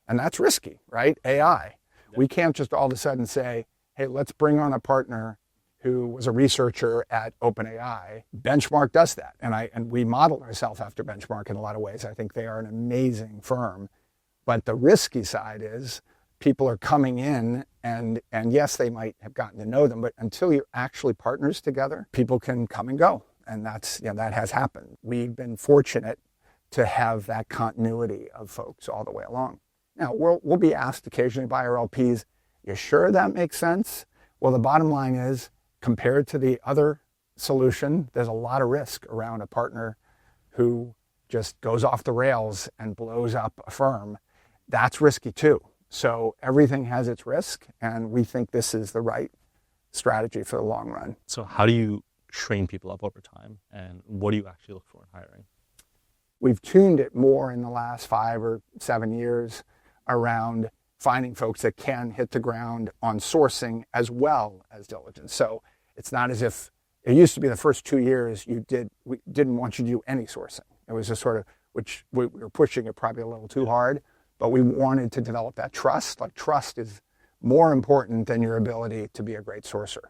And that's risky, right? AI. We can't just all of a sudden say, hey, let's bring on a partner who was a researcher at OpenAI. Benchmark does that. And we model ourselves after Benchmark in a lot of ways. I think they are an amazing firm. But the risky side is people are coming in and yes, they might have gotten to know them, but until you're actually partners together, people can come and go. And that has happened. We've been fortunate to have that continuity of folks all the way along. Now, we'll be asked occasionally by our LPs, you sure that makes sense? Well, the bottom line is, compared to the other solution, there's a lot of risk around a partner who just goes off the rails and blows up a firm. That's risky too. So everything has its risk, and we think this is the right strategy for the long run. So how do you train people up over time, and what do you actually look for in hiring? We've tuned it more in the last 5 or 7 years around finding folks that can hit the ground on sourcing as well as diligence. So it's not as if it used to be the first 2 years we didn't want you to do any sourcing. It was just sort of, which we were pushing it probably a little too hard, but we wanted to develop that trust. Like, trust is more important than your ability to be a great sourcer.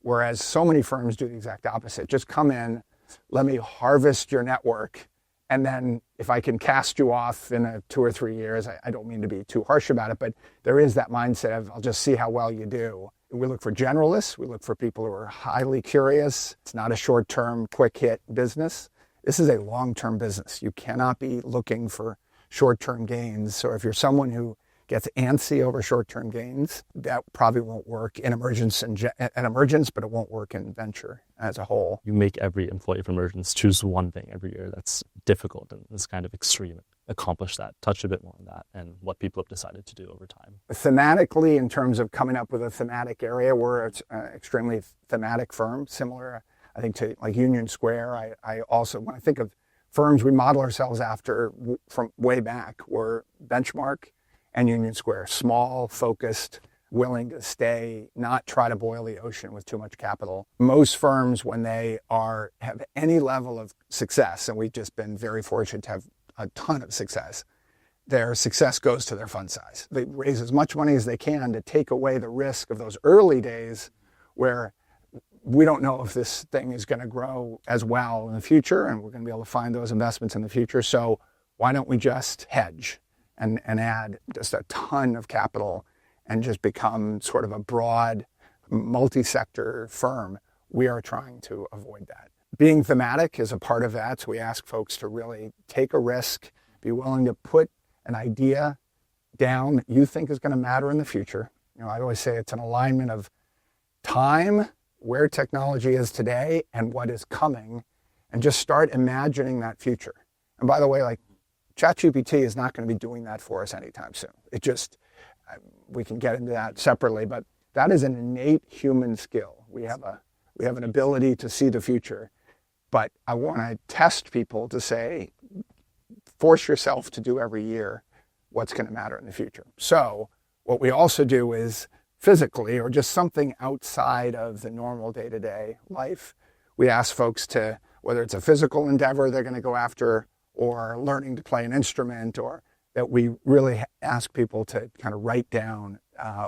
Whereas so many firms do the exact opposite. Just come in, let me harvest your network, and then if I can cast you off in 2 or 3 years, I don't mean to be too harsh about it, but there is that mindset of I'll just see how well you do. We look for generalists. We look for people who are highly curious. It's not a short-term, quick-hit business. This is a long-term business. You cannot be looking for short-term gains. So if you're someone who gets antsy over short-term gains, that probably won't work in emergence, but it won't work in venture as a whole. You make every employee from Emergence choose one thing every year that's difficult and is kind of extreme. Accomplish that. Touch a bit more on that and what people have decided to do over time. Thematically, in terms of coming up with a thematic area, we're an extremely thematic firm, similar, I think, to like Union Square. I also, when I think of firms we model ourselves after from way back, were Benchmark and Union Square. Small, focused, willing to stay, not try to boil the ocean with too much capital. Most firms, when they have any level of success, and we've just been very fortunate to have a ton of success, their success goes to their fund size. They raise as much money as they can to take away the risk of those early days where we don't know if this thing is going to grow as well in the future, and we're going to be able to find those investments in the future. So why don't we just hedge and add just a ton of capital and just become sort of a broad multi-sector firm? We are trying to avoid that. Being thematic is a part of that. So we ask folks to really take a risk, be willing to put an idea down that you think is going to matter in the future. I always say it's an alignment of time, where technology is today, and what is coming, and just start imagining that future. And by the way, like ChatGPT is not going to be doing that for us anytime soon. We can get into that separately, but that is an innate human skill. We have an ability to see the future. But I want to test people to say, force yourself to do every year what's going to matter in the future. So what we also do is physically, or just something outside of the normal day-to-day life, we ask folks to, whether it's a physical endeavor they're going to go after, or learning to play an instrument, or that we really ask people to kind of write down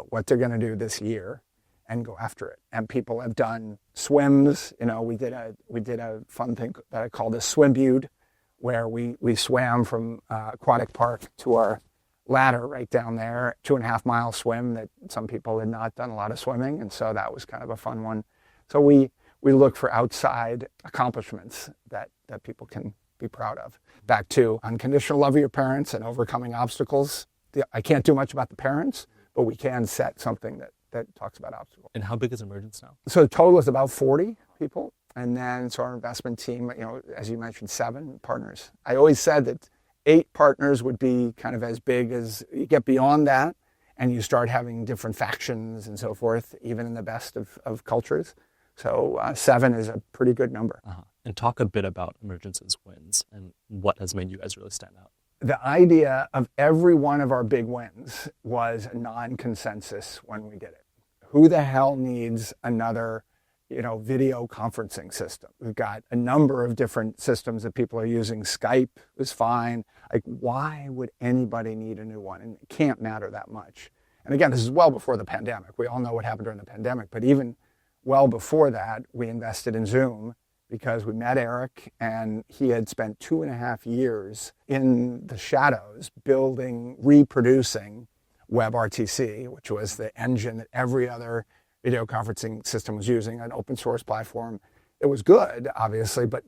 what they're going to do this year and go after it. And people have done swims. We did a fun thing that I called a swimbude, where we swam from Aquatic Park to our ladder right down there, 2.5 mile swim that some people had not done a lot of swimming. And so that was kind of a fun one. So we look for outside accomplishments that people can be proud of. Back to unconditional love of your parents and overcoming obstacles. I can't do much about the parents, but we can set something that talks about obstacles. And how big is Emergence now? So the total is about 40 people. And then so our investment team, as you mentioned, 7 partners. I always said that 8 partners would be kind of as big as you get beyond that, and you start having different factions and so forth, even in the best of cultures. So 7 is a pretty good number. And talk a bit about Emergence's wins and what has made you guys really stand out. The idea of every one of our big wins was a non-consensus when we did it. Who the hell needs another video conferencing system? We've got a number of different systems that people are using. Skype is fine. Like, why would anybody need a new one? And it can't matter that much. And again, this is well before the pandemic. We all know what happened during the pandemic, but even well before that, we invested in Zoom because we met Eric, and he had spent 2.5 years in the shadows reproducing WebRTC, which was the engine that every other video conferencing system was using, an open source platform. It was good, obviously, but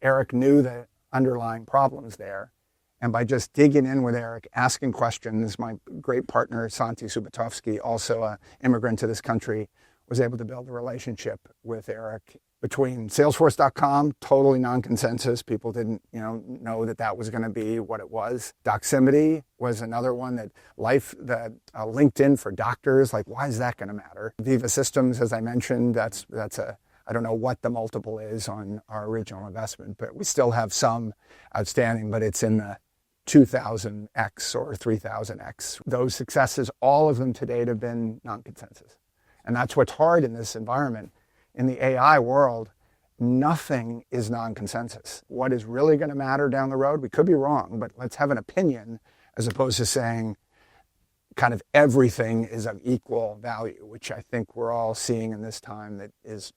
Eric knew the underlying problems there. And by just digging in with Eric, asking questions, my great partner, Santi Subotovsky, also an immigrant to this country, was able to build a relationship with Eric. Between Salesforce.com, totally non-consensus. People didn't know that was going to be what it was. Doximity was another one that LinkedIn for doctors, like, why is that going to matter? Viva Systems, as I mentioned, that's I don't know what the multiple is on our original investment, but we still have some outstanding, but it's in the 2,000x or 3,000x. Those successes, all of them to date, have been non-consensus. And that's what's hard in this environment. In the AI world, nothing is non-consensus. What is really going to matter down the road? We could be wrong, but let's have an opinion as opposed to saying kind of everything is of equal value, which I think we're all seeing in this time that is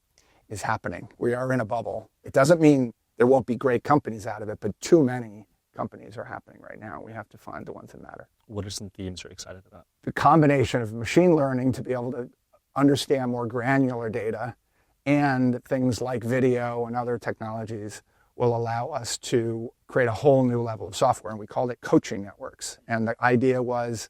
happening. We are in a bubble. It doesn't mean there won't be great companies out of it, but too many companies are happening right now. We have to find the ones that matter. What are some themes you're excited about? The combination of machine learning to be able to understand more granular data and things like video and other technologies will allow us to create a whole new level of software. And we called it coaching networks. And the idea was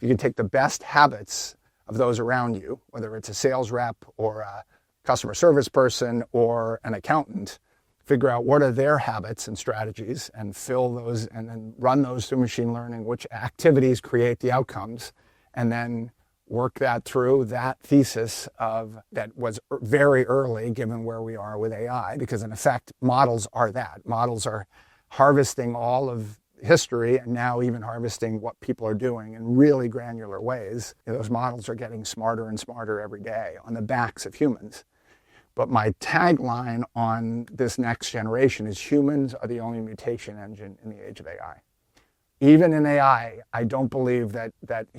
you can take the best habits of those around you, whether it's a sales rep or a customer service person or an accountant, figure out what are their habits and strategies and fill those and then run those through machine learning, which activities create the outcomes, and then work that through that thesis of that was very early given where we are with AI, because in effect, models are that. Models are harvesting all of history and now even harvesting what people are doing in really granular ways. Those models are getting smarter and smarter every day on the backs of humans. But my tagline on this next generation is humans are the only mutation engine in the age of AI. Even in AI, I don't believe that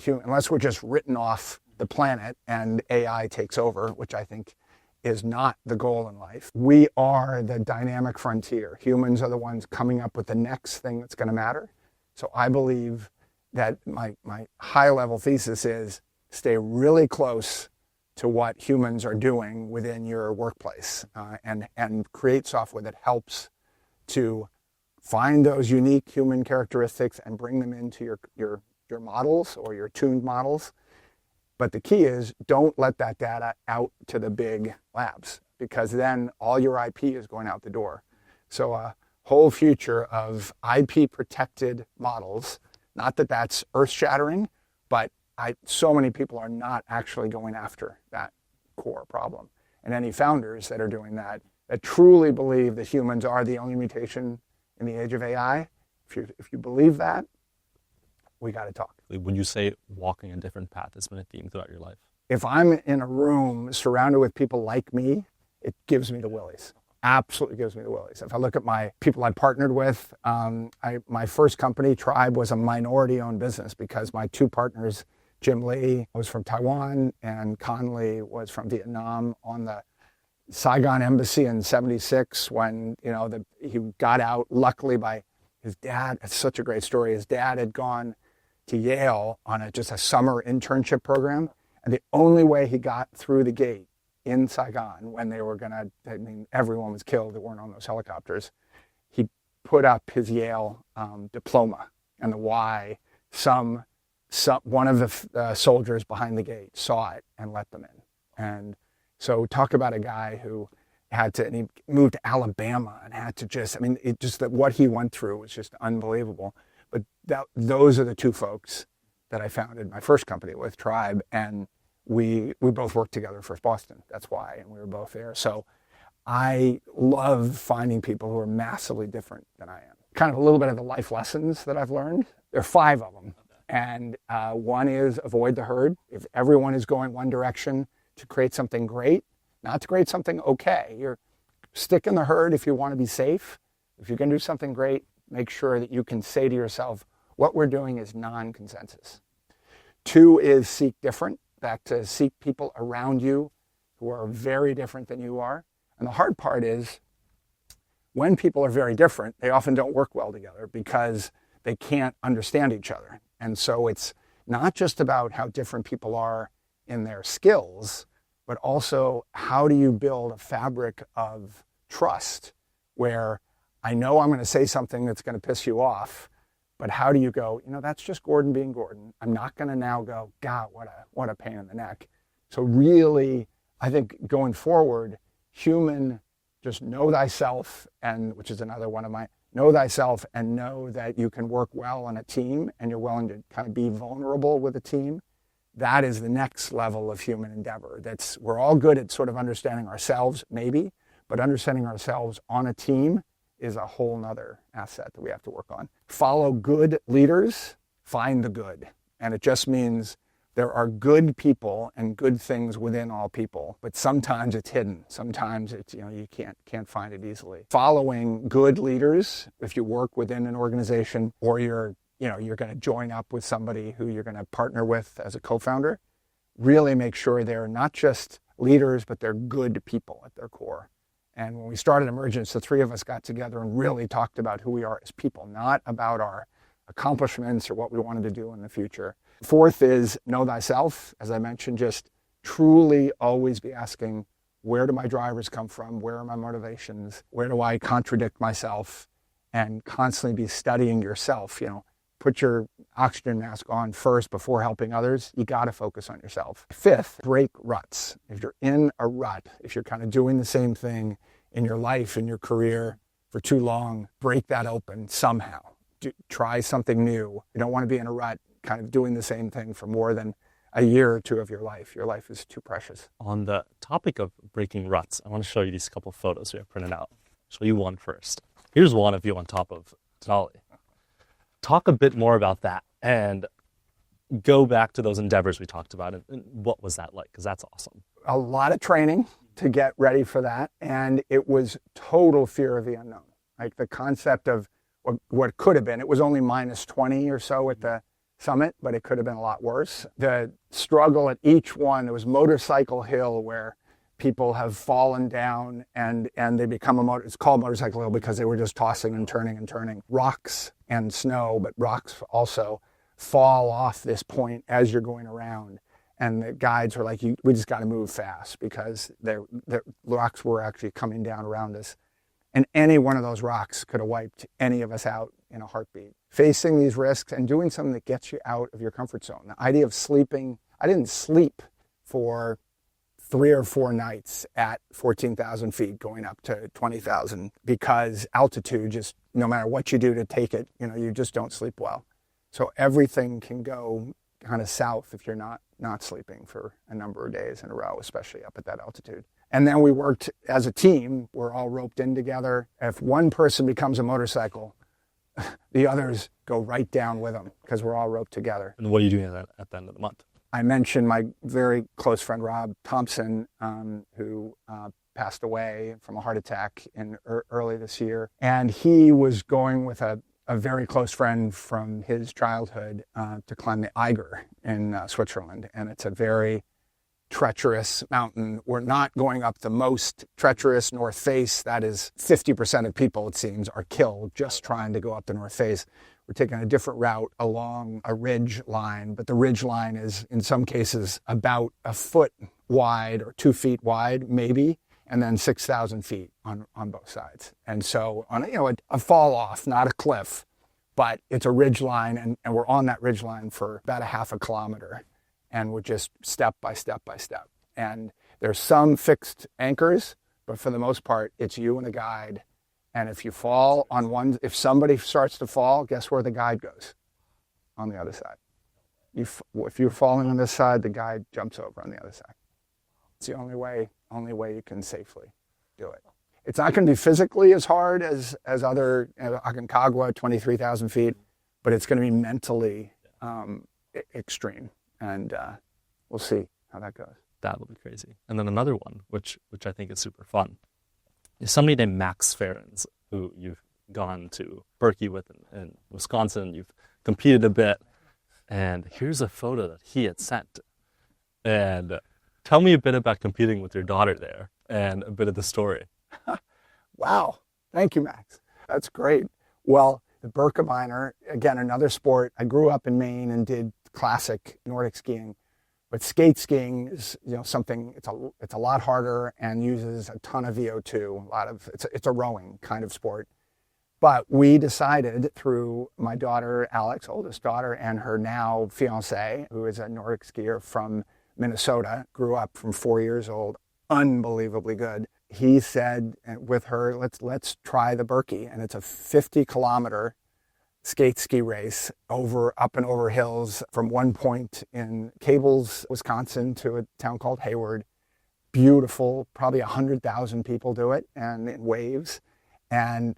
unless we're just written off the planet and AI takes over, which I think is not the goal in life. We are the dynamic frontier. Humans are the ones coming up with the next thing that's going to matter. So I believe that my high-level thesis is stay really close to what humans are doing within your workplace and create software that helps to find those unique human characteristics and bring them into your models or your tuned models. But the key is don't let that data out to the big labs, because then all your IP is going out the door. So a whole future of IP protected models, not that that's earth-shattering, but so many people are not actually going after that core problem. And any founders that are doing that truly believe that humans are the only mutation in the age of AI, if you believe that, we got to talk. Would you say walking a different path has been a theme throughout your life? If I'm in a room surrounded with people like me, it gives me the willies. Absolutely gives me the willies. If I look at my people I partnered with, my first company, Tribe, was a minority-owned business because my two partners, Jim Lee was from Taiwan and Con Lee was from Vietnam, on the Saigon embassy in '76 when he got out luckily by his dad. It's such a great story. His dad had gone to Yale on just a summer internship program, and the only way he got through the gate in Saigon when they were everyone was killed that weren't on those helicopters, he put up his Yale diploma, and the why one of the soldiers behind the gate saw it and let them in. And so talk about a guy who and he moved to Alabama and had to what he went through was just unbelievable. But those are the two folks that I founded my first company with, Tribe, and we both worked together at First Boston. That's why, and we were both there. So I love finding people who are massively different than I am. Kind of a little bit of the life lessons that I've learned. There are 5 of them. And one is avoid the herd. If everyone is going one direction to create something great, not to create something okay. You're stick in the herd if you want to be safe. If you're going to do something great, make sure that you can say to yourself, what we're doing is non-consensus. 2 is seek different. Back to seek people around you who are very different than you are. And the hard part is when people are very different, they often don't work well together because they can't understand each other. And so it's not just about how different people are in their skills, but also how do you build a fabric of trust where I know I'm going to say something that's going to piss you off, but how do you go, that's just Gordon being Gordon. I'm not going to now go, God, what a pain in the neck. So really, I think going forward, human, just know thyself, and which is another one of my, know thyself and know that you can work well on a team and you're willing to kind of be vulnerable with a team. That is the next level of human endeavor. We're all good at sort of understanding ourselves, maybe, but understanding ourselves on a team is a whole nother asset that we have to work on. Follow good leaders, find the good. And it just means there are good people and good things within all people, but sometimes it's hidden. Sometimes it's, you can't find it easily. Following good leaders, if you work within an organization or you're you're going to join up with somebody who you're going to partner with as a co-founder, really make sure they're not just leaders, but they're good people at their core. And when we started Emergence, the three of us got together and really talked about who we are as people, not about our accomplishments or what we wanted to do in the future. Fourth is know thyself. As I mentioned, just truly always be asking, where do my drivers come from? Where are my motivations? Where do I contradict myself? And constantly be studying yourself. Put your oxygen mask on first before helping others. You got to focus on yourself. Fifth, break ruts. If you're in a rut, if you're kind of doing the same thing in your life, in your career for too long, break that open somehow. Try something new. You don't want to be in a rut, kind of doing the same thing for more than a year or two of your life. Your life is too precious. On the topic of breaking ruts, I want to show you these couple of photos we have printed out. Show you one first. Here's one of you on top of Denali. Talk a bit more about that and go back to those endeavors we talked about and what was that like? Because that's awesome. A lot of training to get ready for that. And it was total fear of the unknown. Like the concept of what could have been. It was only minus 20 or so at the summit, but it could have been a lot worse. The struggle at each one, it was Motorcycle Hill where people have fallen down and they become it's called Motorcycle Hill because they were just tossing and turning and turning. Rocks and snow, but rocks also fall off this point as you're going around. And the guides were like, we just got to move fast because the rocks were actually coming down around us. And any one of those rocks could have wiped any of us out in a heartbeat. Facing these risks and doing something that gets you out of your comfort zone. The idea of sleeping, I didn't sleep for 3 or 4 nights at 14,000 feet going up to 20,000 because altitude just, no matter what you do to take it, you just don't sleep well. So everything can go kind of south if you're not sleeping for a number of days in a row, especially up at that altitude. And then we worked as a team. We're all roped in together. If one person becomes a motorcycle, the others go right down with them because we're all roped together. And what are you doing at the end of the month? I mentioned my very close friend, Rob Thompson, who passed away from a heart attack early this year. And he was going with a very close friend from his childhood to climb the Eiger in Switzerland. And it's a very treacherous mountain. We're not going up the most treacherous north face. That is 50% of people, it seems, are killed just trying to go up the north face. We're taking a different route along a ridge line, but the ridge line is in some cases about a foot wide or 2 feet wide, maybe, and then 6,000 feet on both sides. And so on a fall off, not a cliff, but it's a ridge line, and we're on that ridge line for about a half a kilometer. And we're just step by step by step. And there's some fixed anchors, but for the most part, it's you and a guide. And if you fall on one, if somebody starts to fall, guess where the guide goes? On the other side. If you're falling on this side, the guide jumps over on the other side. It's the only way you can safely do it. It's not going to be physically as hard as other Aconcagua, 23,000 feet, but it's going to be mentally extreme. And we'll see how that goes. That will be crazy. And then another one, which I think is super fun, is somebody named Max Ferens, who you've gone to Berkey with in Wisconsin. You've competed a bit. And here's a photo that he had sent. And tell me a bit about competing with your daughter there and a bit of the story. Wow. Thank you, Max. That's great. Well, the Birkebeiner, again, another sport. I grew up in Maine and did classic Nordic skiing, but skate skiing is something. It's a lot harder and uses a ton of VO2. It's a rowing kind of sport. But we decided through my daughter Alex, oldest daughter, and her now fiance, who is a Nordic skier from Minnesota, grew up from 4 years old, unbelievably good. He said with her, let's try the Berkey, and it's a 50-kilometer skate ski race up and over hills from one point in Cables, Wisconsin to a town called Hayward. Beautiful, probably 100,000 people do it and in waves. And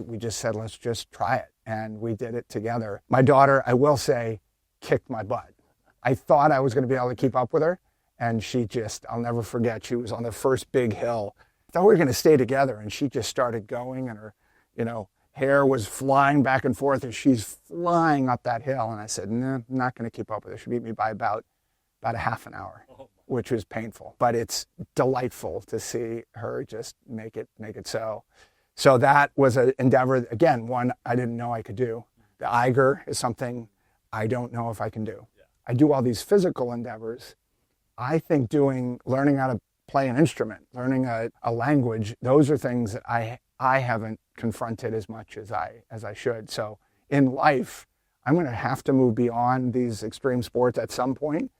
we just said, let's just try it. And we did it together. My daughter, I will say, kicked my butt. I thought I was going to be able to keep up with her. And I'll never forget, she was on the first big hill. I thought we were going to stay together. And she just started going and her, hair was flying back and forth as she's flying up that hill. And I said, no, I'm not going to keep up with her. She beat me by about a half an hour, which was painful. But it's delightful to see her just make it so. So that was an endeavor, again, one I didn't know I could do. The Eiger is something I don't know if I can do. I do all these physical endeavors. I think learning how to play an instrument, learning a language, those are things that I haven't confronted as much as I should. So in life, I'm going to have to move beyond these extreme sports at some point.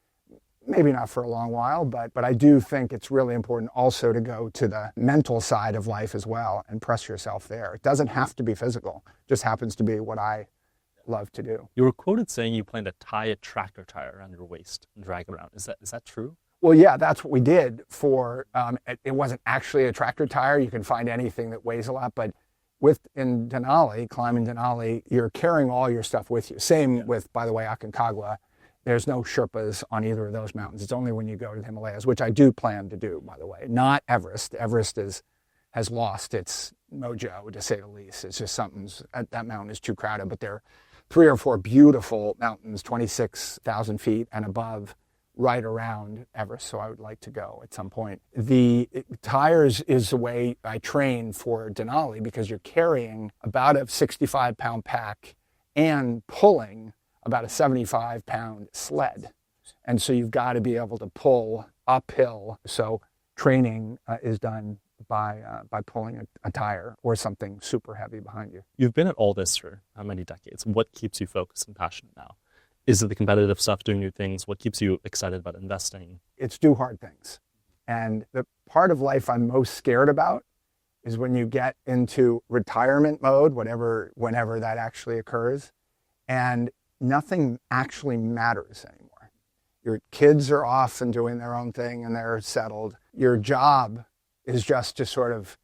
Maybe not for a long while, but I do think it's really important also to go to the mental side of life as well and press yourself there. It doesn't have to be physical. It just happens to be what I love to do. You were quoted saying you plan to tie a tractor tire around your waist and drag it around. Is that true? Well, yeah, that's what we did for, it wasn't actually a tractor tire. You can find anything that weighs a lot, but in Denali, climbing Denali, you're carrying all your stuff with you. Same with, by the way, Aconcagua. There's no Sherpas on either of those mountains. It's only when you go to the Himalayas, which I do plan to do, by the way. Not Everest. Everest has lost its mojo, to say the least. It's just that mountain is too crowded. But there are 3 or 4 beautiful mountains, 26,000 feet and above, right around Everest. So I would like to go at some point. The tires is the way I train for Denali, because you're carrying about a 65-pound pack and pulling about a 75-pound sled. And so you've got to be able to pull uphill. So training is done by pulling a tire or something super heavy behind you. You've been at all this for how many decades? What keeps you focused and passionate now? Is it the competitive stuff, doing new things? What keeps you excited about investing? It's do hard things. And the part of life I'm most scared about is when you get into retirement mode, whenever that actually occurs, and nothing actually matters anymore. Your kids are off and doing their own thing and they're settled. Your job is just to sort of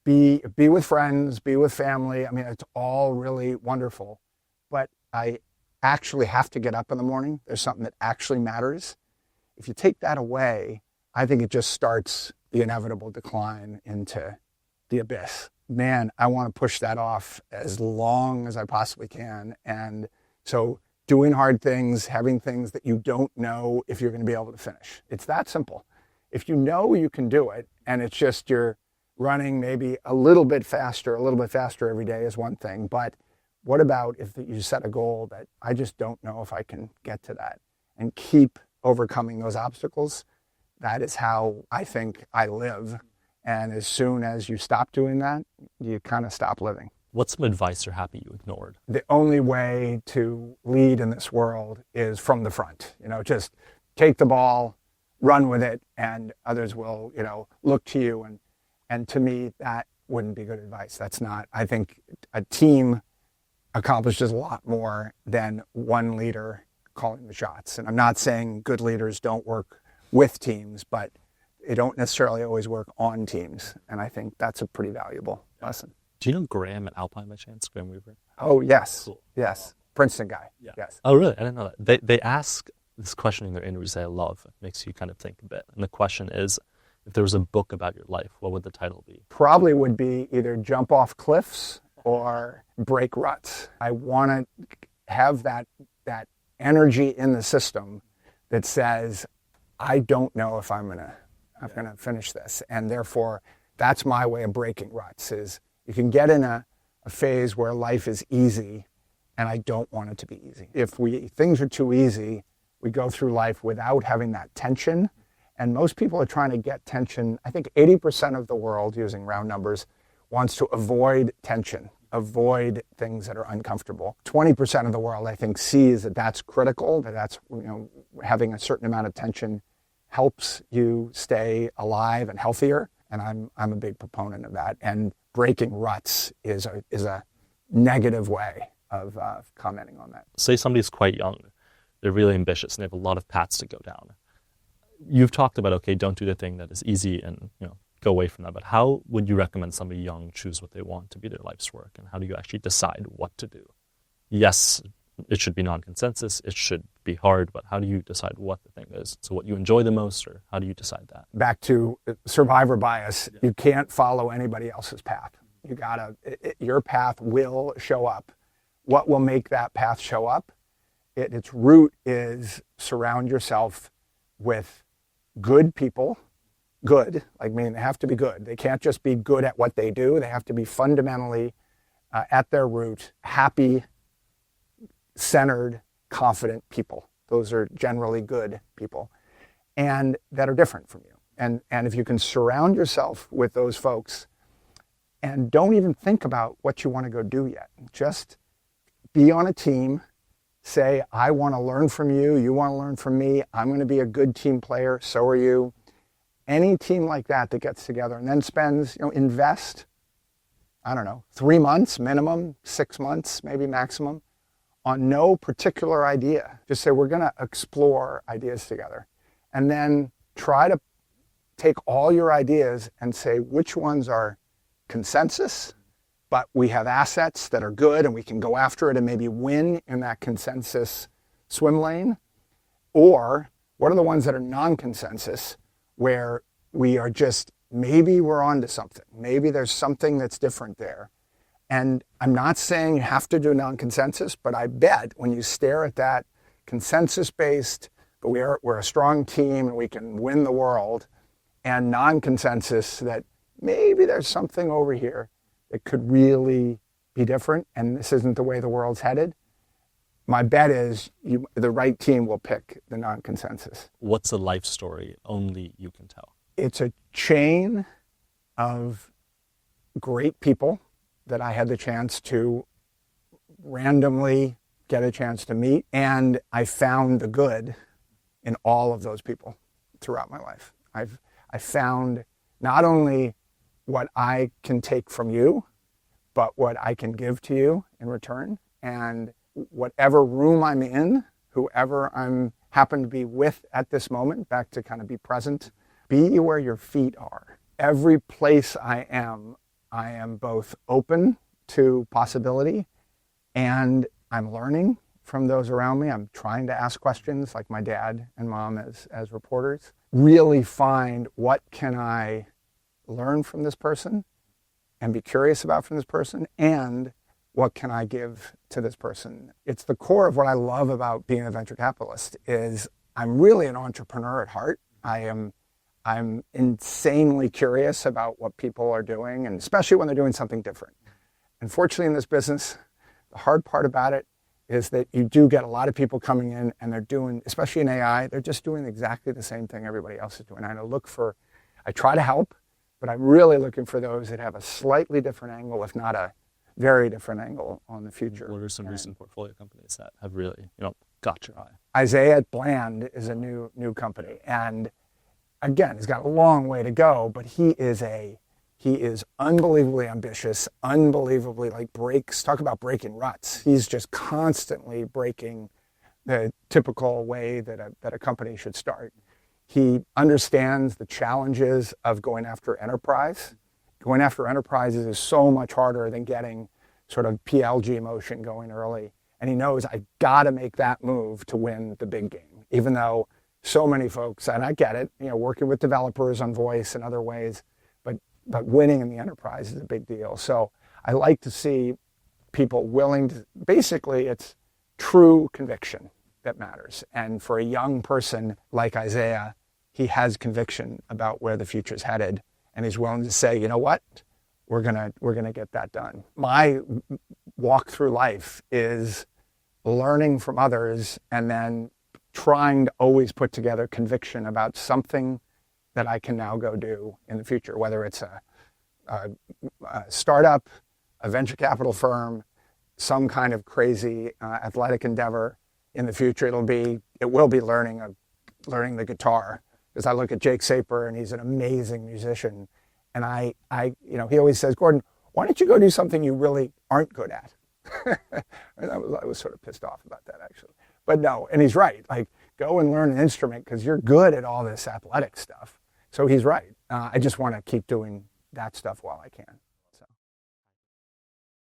be with friends, be with family. I mean, it's all really wonderful. But I actually have to get up in the morning. There's something that actually matters. If you take that away, I think it just starts the inevitable decline into the abyss. Man, I want to push that off as long as I possibly can. And so doing hard things, having things that you don't know if you're going to be able to finish. It's that simple. If you know you can do it, and it's just you're running maybe a little bit faster every day is one thing. But what about if you set a goal that I just don't know if I can get to that, and keep overcoming those obstacles? That is how I think I live. And as soon as you stop doing that, you kind of stop living. What's some advice you're happy you ignored? The only way to lead in this world is from the front. Just take the ball, run with it, and others will, look to you. And to me, that wouldn't be good advice. That's not. I think a team accomplishes a lot more than one leader calling the shots. And I'm not saying good leaders don't work with teams, but they don't necessarily always work on teams. And I think that's a pretty valuable lesson. Do you know Graham at Alpine by chance, Graham Weaver? Oh, yes. Cool. Yes. Princeton guy. Yeah. Yes. Oh, really? I didn't know that. They ask this question in their interviews I love. It makes you kind of think a bit. And the question is, if there was a book about your life, what would the title be? Probably would be either Jump Off Cliffs or Break Ruts. I want to have that energy in the system that says, I don't know if I'm gonna finish this. And therefore, that's my way of breaking ruts, is you can get in a phase where life is easy, and I don't want it to be easy. If things are too easy, we go through life without having that tension. And most people are trying to get tension. I think 80% of the world, using round numbers, wants to avoid tension, avoid things that are uncomfortable. 20% of the world, I think, sees that that's critical, that's having a certain amount of tension helps you stay alive and healthier. And I'm a big proponent of that. And breaking ruts is a negative way of commenting on that. Say somebody's quite young, they're really ambitious, and they have a lot of paths to go down. You've talked about, okay, don't do the thing that is easy and go away from that. But how would you recommend somebody young choose what they want to be their life's work? And how do you actually decide what to do? Yes, it should be non-consensus. It should be hard. But how do you decide what the thing is? So what you enjoy the most, or how do you decide that? Back to survivor bias. You can't follow anybody else's path. You your path will show up. What will make that path show up? Its root is surround yourself with good people. Good, like meaning they have to be good. They can't just be good at what they do. They have to be fundamentally, at their root, happy, centered, confident people. Those are generally good people, and that are different from you. And if you can surround yourself with those folks, and don't even think about what you want to go do yet. Just be on a team. Say, I want to learn from you. You want to learn from me. I'm going to be a good team player. So are you. Any team like that gets together and then spends, invest, 3 months minimum, 6 months, maybe maximum, on no particular idea. Just say, we're going to explore ideas together. And then try to take all your ideas and say which ones are consensus, but we have assets that are good and we can go after it and maybe win in that consensus swim lane. Or what are the ones that are non-consensus, where we are just, maybe we're onto something. Maybe there's something that's different there. And I'm not saying you have to do non-consensus, but I bet when you stare at that consensus-based, but we're a strong team and we can win the world, and non-consensus, that maybe there's something over here that could really be different, and this isn't the way the world's headed, my bet is the right team will pick the non-consensus. What's a life story only you can tell? It's a chain of great people that I had the chance to randomly get a chance to meet, and I found the good in all of those people throughout my life. I found not only what I can take from you, but what I can give to you in return. And whatever room I'm in, whoever I'm happen to be with at this moment, back to kind of be present, be where your feet are. Every place I am both open to possibility and I'm learning from those around me. I'm trying to ask questions like my dad and mom as reporters. Really find what can I learn from this person and be curious about from this person, and what can I give to this person. It's the core of what I love about being a venture capitalist is I'm really an entrepreneur at heart. I'm insanely curious about what people are doing, and especially when they're doing something different. Unfortunately, in this business, the hard part about it is that you do get a lot of people coming in and they're doing, especially in AI, they're just doing exactly the same thing everybody else is doing. I try to help, but I'm really looking for those that have a slightly different angle, if not a very different angle on the future. What are some recent portfolio companies that have really, got your eye? Isaiah at Bland is a new company. And again, he's got a long way to go, but he is unbelievably ambitious, unbelievably talk about breaking ruts. He's just constantly breaking the typical way that a company should start. He understands the challenges of going after enterprise. Going after enterprises is so much harder than getting sort of PLG motion going early. And he knows I got to make that move to win the big game, even though so many folks, and I get it, working with developers on voice and other ways, but winning in the enterprise is a big deal. So I like to see people willing to, basically it's true conviction that matters. And for a young person like Isaiah, he has conviction about where the future's headed, and he's willing to say, you know what, we're gonna get that done. My walk through life is learning from others and then trying to always put together conviction about something that I can now go do in the future, whether it's a startup, a venture capital firm, some kind of crazy athletic endeavor. In the future, it will be learning the guitar, because I look at Jake Saper and he's an amazing musician, and he always says, Gordon, why don't you go do something you really aren't good at? And I was sort of pissed off about that, actually. But no, and he's right. Go and learn an instrument because you're good at all this athletic stuff. So he's right. I just want to keep doing that stuff while I can.